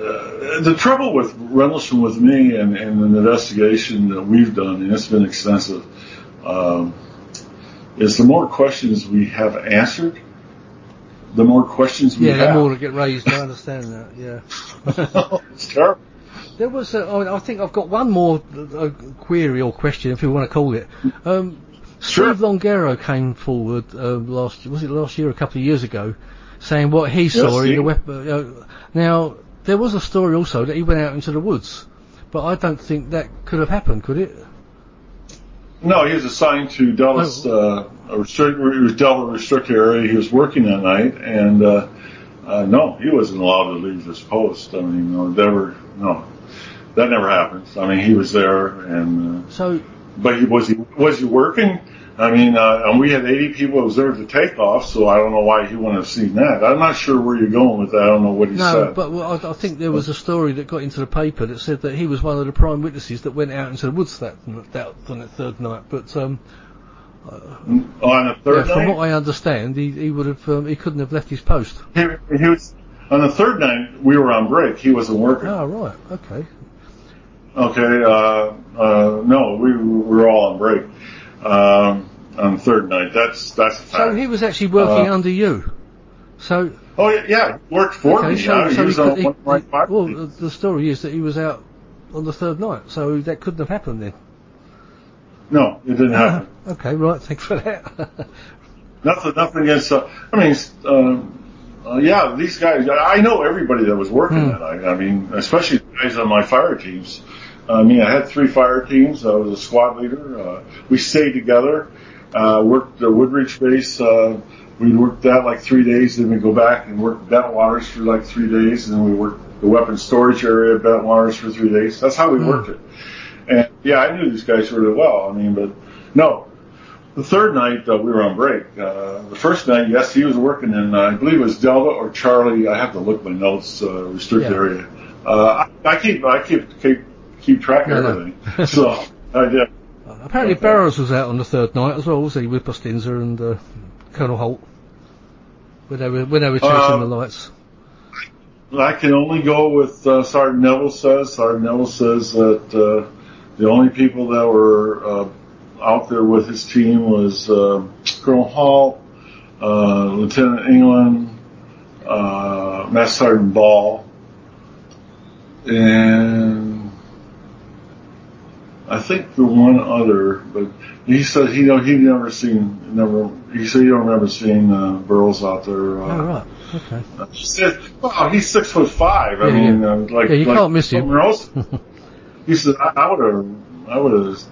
the trouble with Redelsham with me and an investigation that we've done, and it's been extensive, is the more questions we have answered, the more questions we have. Yeah, the more that get raised. I understand that. Yeah. It's terrible. There was, I think I've got one more query or question, if you want to call it. Sure. Steve Longero came forward last year, a couple of years ago, saying what he saw in the weapon. Now, there was a story also that he went out into the woods, but I don't think that could have happened, could it? No, he was assigned to Delta's Delta restricted area. He was working that night, and no, he wasn't allowed to leave his post. I mean, that never happened. I mean, he was there, and but was he working? I mean, and we had 80 people observe the takeoff, so I don't know why he wouldn't have seen that. I'm not sure where you're going with that. I don't know what he said. No, but I think there was a story that got into the paper that said that he was one of the prime witnesses that went out into the woods on that third night. But on the third night, from what I understand, he would have he couldn't have left his post. He was on the third night. We were on break. He wasn't working. Oh right, okay. Okay. No, we were all on break. On the third night, that's a fact. So he was actually working under you. So. Oh yeah, worked for me. Well, the story is that he was out on the third night, so that couldn't have happened then. No, it didn't happen. Okay, right. Thanks for that. Nothing against. These guys. I know everybody that was working that night. I mean, especially the guys on my fire teams. I mean, I had 3 fire teams. I was a squad leader. We stayed together. Worked the Woodridge base. We'd work that like 3 days, then we'd go back and work Bentwaters for like 3 days, and then we worked the weapons storage area at Bentwaters for 3 days. That's how we worked it. And yeah, I knew these guys really well. I mean, but no. The third night, we were on break. The first night, yes, he was working in, I believe it was Delta or Charlie. I have to look my notes, restricted area. I keep track of everything. So I did. Apparently Barrows was out on the third night as well, was he, with Bustinza and Colonel Holt, when they were chasing the lights. I can only go with Sergeant Neville says. Sergeant Neville says that the only people that were out there with his team was Colonel Hall, Lieutenant England, Master Sergeant Ball, and I think the one other, but he said he don't remember seeing Burroughs out there. Oh, right. Okay. He said, "Wow, he's 6'5". I mean, you can't miss him. He said, "I would have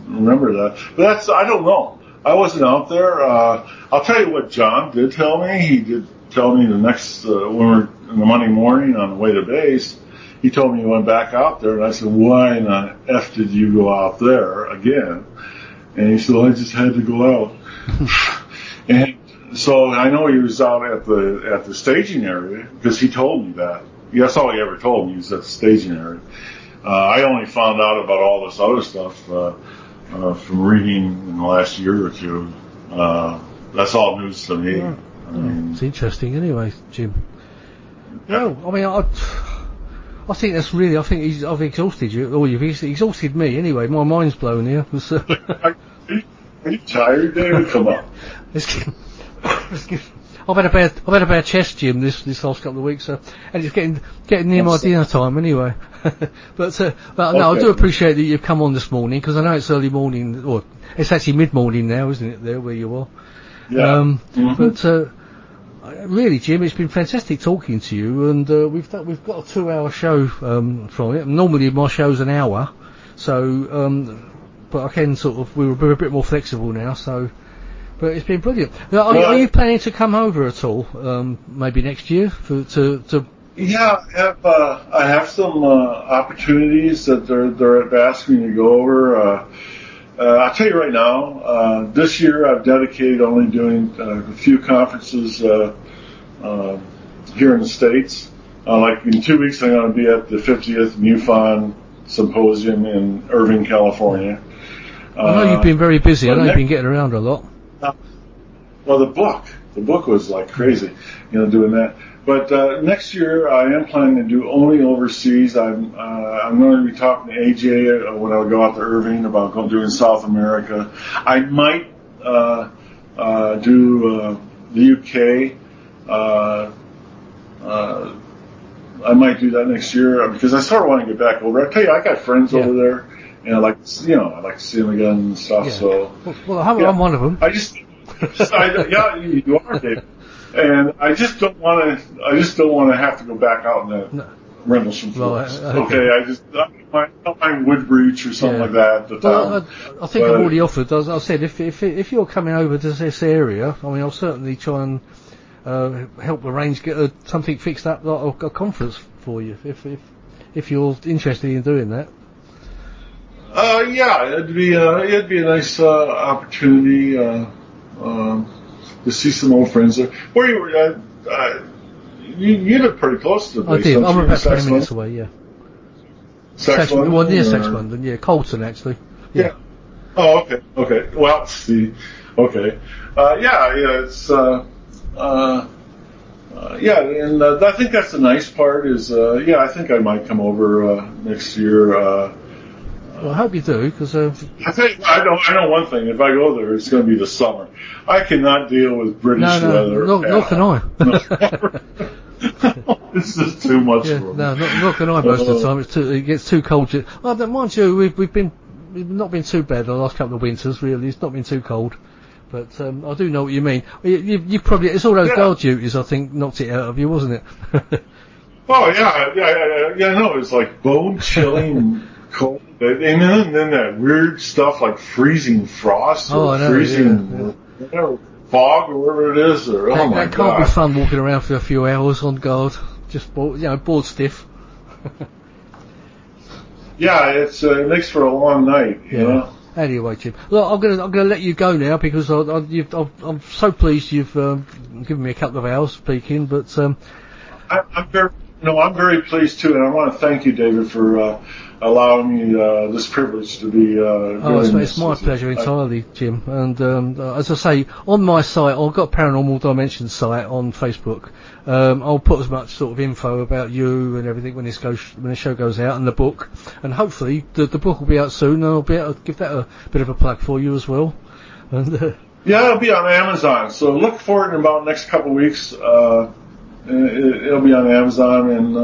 remembered that." But I don't know. I wasn't out there. I'll tell you what John did tell me. He did tell me the next when we're in the Monday morning on the way to base. He told me he went back out there, and I said, "Why in the F did you go out there again?" And he said, "I just had to go out." And so I know he was out at the staging area because he told me that. That's all he ever told me. He was at the staging area. I only found out about all this other stuff from reading in the last year or two. That's all news to me. Yeah. I mean, it's interesting anyway, Jim. No, I mean, I think that's really. I think I've exhausted you, or you've exhausted me anyway. My mind's blown here. Are you tired, David? Come on. I've had a bad chest, Jim, this last couple of weeks, and it's getting near my dinner time anyway. but no, I do appreciate that you've come on this morning because I know it's early morning, or it's actually mid morning now, isn't it? There where you are. Yeah. But really, Jim, it's been fantastic talking to you, and we've got a 2-hour show from it. Normally my show's an hour, so but I can we're a bit more flexible now, so. But it's been brilliant. Now, are you planning to come over at all? Maybe next year to? Yeah, I have some opportunities that they're asking me to go over. I'll tell you right now. This year I've dedicated only doing a few conferences here in the States. Like in 2 weeks, I'm going to be at the 50th MUFON Symposium in Irvine, California. I know you've been very busy. I know you've been getting around a lot. Well, the book was like crazy, doing that. But next year I am planning to do only overseas. I'm going to be talking to AJ when I go out to Irvine about doing South America. I might do the UK. I might do that next year because I sort of want to get back over. I tell you, I got friends over there, and I like to see them again and stuff. Yeah. So, I'm one of them. Yeah, you are, Dave. And I just don't want to have to go back out in that Redelsham forest. Okay, I don't mind Woodbridge or something like that. I think I've already offered. I said if you're coming over to this area, I mean, I'll certainly try and help arrange get something fixed up, like a conference for you, if you're interested in doing that. Yeah, it'd be a nice opportunity to see some old friends there. Where you were, you live pretty close to the base. I did. I'm about 20 minutes away. Yeah. Saxon? Well, near Saxon, yeah, Colton actually. Yeah. Oh, okay. Well, see, okay. It's and I think that's the nice part is, I think I might come over next year. Well, I hope you do, because I know one thing. If I go there, it's going to be the summer. I cannot deal with British weather. Nor can I. It's just too much for me. No, nor can I most of the time. It gets too cold. Well, mind you, we've not been too bad the last couple of winters. Really, it's not been too cold. But I do know what you mean. You probably, it's all those guard duties, I think, knocked it out of you, wasn't it? Oh yeah. No, it's like bone chilling. Cold, and then that weird stuff like freezing frost or freezing fog or whatever it is. That can't be fun walking around for a few hours on guard, just bored stiff. Yeah, it makes for a long night. You know. Anyway, Jim, look, I'm gonna let you go now because I'm so pleased you've given me a couple of hours speaking, but I'm very pleased too, and I want to thank you, David, for allowing me this privilege to be. It's my pleasure entirely, Jim. And as I say, on my site, I've got Paranormal Dimensions site on Facebook. I'll put as much sort of info about you and everything when the show goes out, and the book. And hopefully the book will be out soon, and I'll be able to give that a bit of a plug for you as well. And yeah, it'll be on Amazon. So look for it in about the next couple of weeks. It'll be on Amazon, and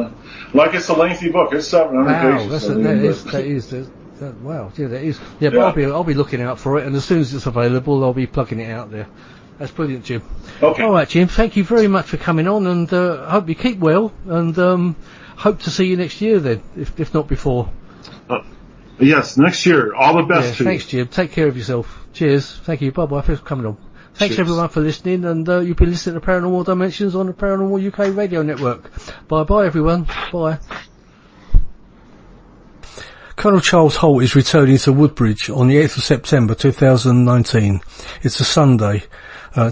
like it's a lengthy book. It's 700 pages. That is. Wow, yeah, that is. Yeah, but I'll be looking out for it, and as soon as it's available, I'll be plugging it out there. That's brilliant, Jim. Okay. All right, Jim. Thank you very much for coming on, and I hope you keep well, and hope to see you next year then, if not before. Yes, next year. All the best to you. Thanks, Jim. Take care of yourself. Cheers. Thank you. Bye-bye for coming on. Thanks everyone for listening, and you've been listening to Paranormal Dimensions on the Paranormal UK radio network. Bye-bye everyone. Bye. Colonel Charles Holt is returning to Woodbridge on the 8th of September 2019. It's a Sunday.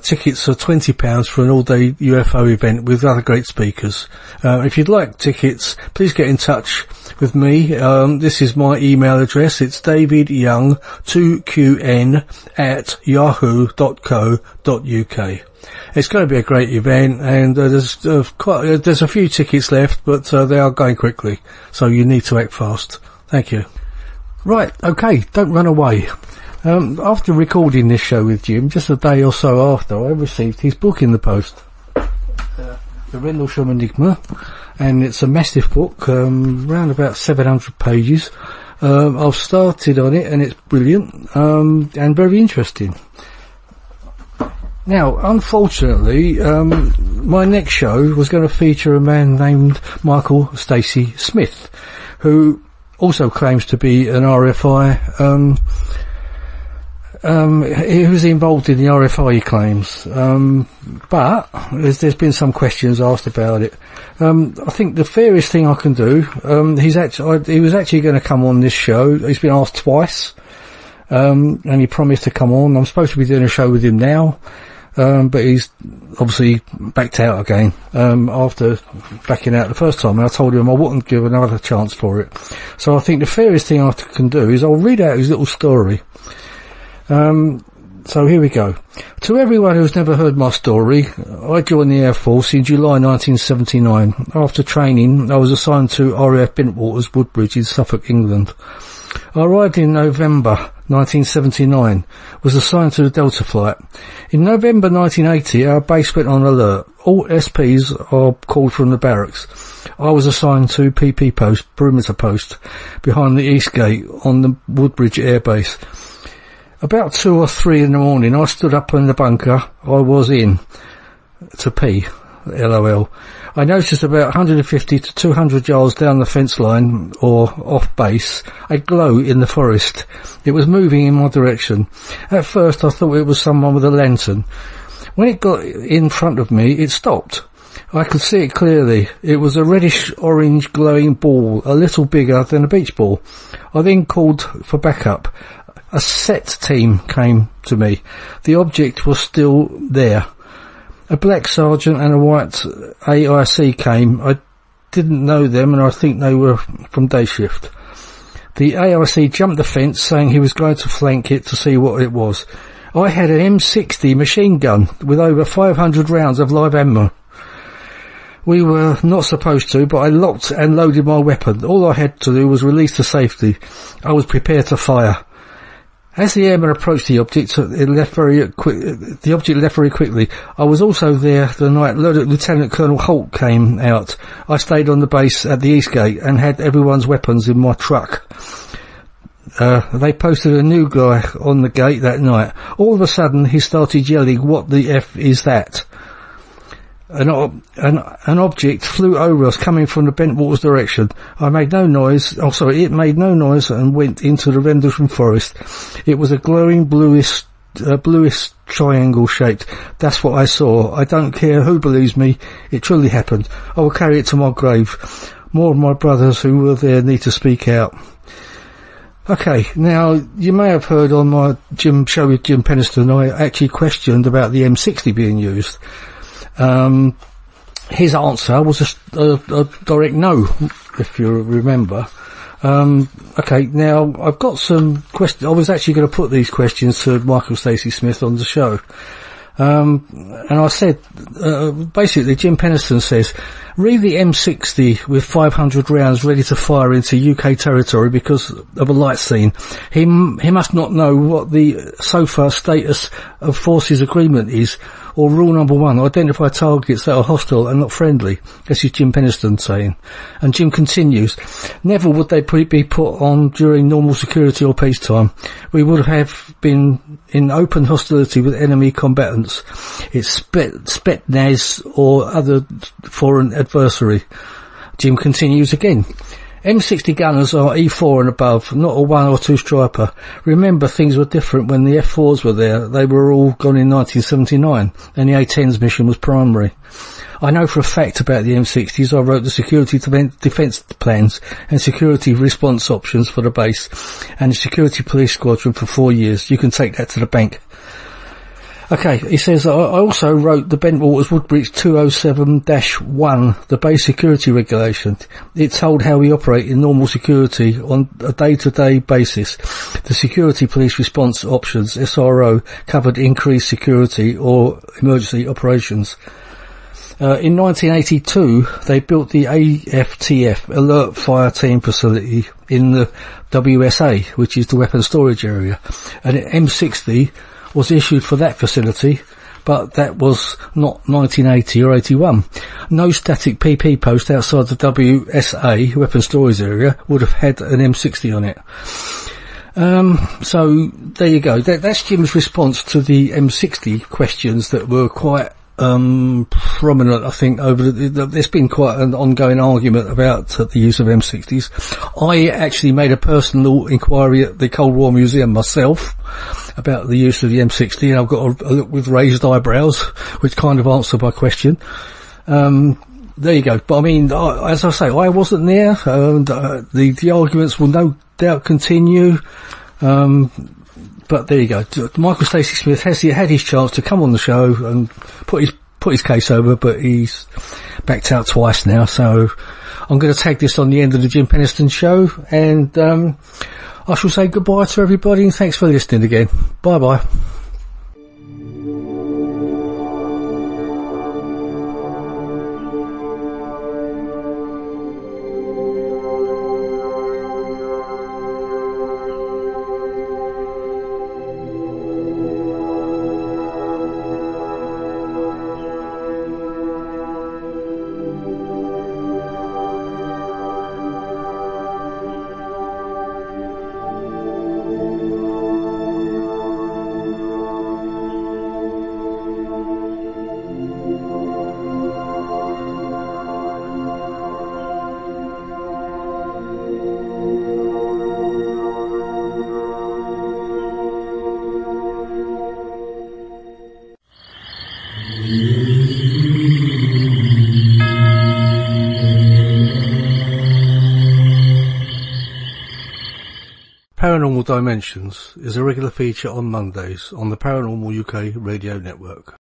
Tickets are £20 for an all-day UFO event with other great speakers. If you'd like tickets, please get in touch with me. This is my email address. It's davidyoung2qn@yahoo.co.uk. It's going to be a great event, and there's a few tickets left, but they are going quickly, so you need to act fast. Thank you. Right, okay, don't run away. After recording this show with Jim, just a day or so after, I received his book in the post. The Redelsham Enigma, and it's a massive book, around about 700 pages. I've started on it, and it's brilliant, and very interesting. Now, unfortunately, my next show was going to feature a man named Michael Stacey Smith, who also claims to be an RFI. He was involved in the RFI, he claims, but there's been some questions asked about it. I think the fairest thing I can do, he was actually going to come on this show. He's been asked twice, and he promised to come on. I'm supposed to be doing a show with him now, but he's obviously backed out again, after backing out the first time, and I told him I wouldn't give another chance for it. So I think the fairest thing I can do is I'll read out his little story. So here we go. To everyone who's never heard my story, I joined the Air Force in July 1979. After training, I was assigned to RAF Bintwaters, Woodbridge in Suffolk, England. I arrived in November 1979, was assigned to the Delta flight. In November 1980, our base went on alert. All SPs are called from the barracks. I was assigned to PP post, perimeter post, behind the East Gate on the Woodbridge Air Base. About 2 or 3 in the morning, I stood up in the bunker I was in to pee, LOL. I noticed about 150 to 200 yards down the fence line, or off base, a glow in the forest. It was moving in my direction. At first I thought it was someone with a lantern. When it got in front of me, it stopped. I could see it clearly. It was a reddish-orange glowing ball, a little bigger than a beach ball. I then called for backup. A set team came to me. The object was still there. A black sergeant and a white AIC came. I didn't know them, and I think they were from day shift. The AIC jumped the fence, saying he was going to flank it to see what it was. I had an M60 machine gun with over 500 rounds of live ammo. We were not supposed to, but I locked and loaded my weapon. All I had to do was release to safety. I was prepared to fire. As the airman approached the object, the object left very quickly. I was also there the night Lieutenant Colonel Holt came out. I stayed on the base at the East Gate and had everyone's weapons in my truck. They posted a new guy on the gate that night. All of a sudden, he started yelling, "What the F is that?" An object flew over us coming from the Bentwaters direction. It made no noise and went into the Redelsham forest. It was a glowing bluish triangle shaped. That's what I saw. I don't care who believes me. It truly happened. I will carry it to my grave. More of my brothers who were there need to speak out. Okay, now, you may have heard on my show with Jim Penniston, I actually questioned about the M60 being used. His answer was a direct no, if you remember. Okay, now I've got some questions. I was actually going to put these questions to Michael Stacey Smith on the show. And I said, basically Jim Penniston says, read the M60 with 500 rounds ready to fire into UK territory because of a light scene. He must not know what the so far status of forces agreement is, or rule number 1, identify targets that are hostile and not friendly. This is Jim Penniston saying. And Jim continues, never would they be put on during normal security or peacetime. We would have been in open hostility with enemy combatants. It's Spetsnaz or other foreign adversary. Jim continues again. M60 gunners are E4 and above, not a 1 or 2 striper. Remember, things were different when the F4s were there. They were all gone in 1979, and the A10's mission was primary. I know for a fact about the M60s. I wrote the security defence plans and security response options for the base, and the security police squadron for 4 years. You can take that to the bank. Okay, he says, I also wrote the Bentwaters Woodbridge 207-1, the base security regulation. It told how we operate in normal security on a day-to-day basis. The security police response options, SRO, covered increased security or emergency operations. In 1982, they built the AFTF, Alert Fire Team Facility, in the WSA, which is the weapons storage area. And M60 was issued for that facility, but that was not 1980 or 81. No static PP post outside the WSA, weapons storage area, would have had an M60 on it. So there you go. That's Jim's response to the M60 questions that were quite prominent, I think, over there's been quite an ongoing argument about the use of M60s. I actually made a personal inquiry at the Cold War Museum myself about the use of the M60, and I've got a look with raised eyebrows, which kind of answered my question. There you go. But I mean, as I say, I wasn't there, and the arguments will no doubt continue. But there you go. Michael Stacey Smith had his chance to come on the show and put his case over, but he's backed out twice now. So I'm going to tag this on the end of the Jim Penniston show, and I shall say goodbye to everybody and thanks for listening again. Bye bye. Paranormal Dimensions is a regular feature on Mondays on the Paranormal UK radio network.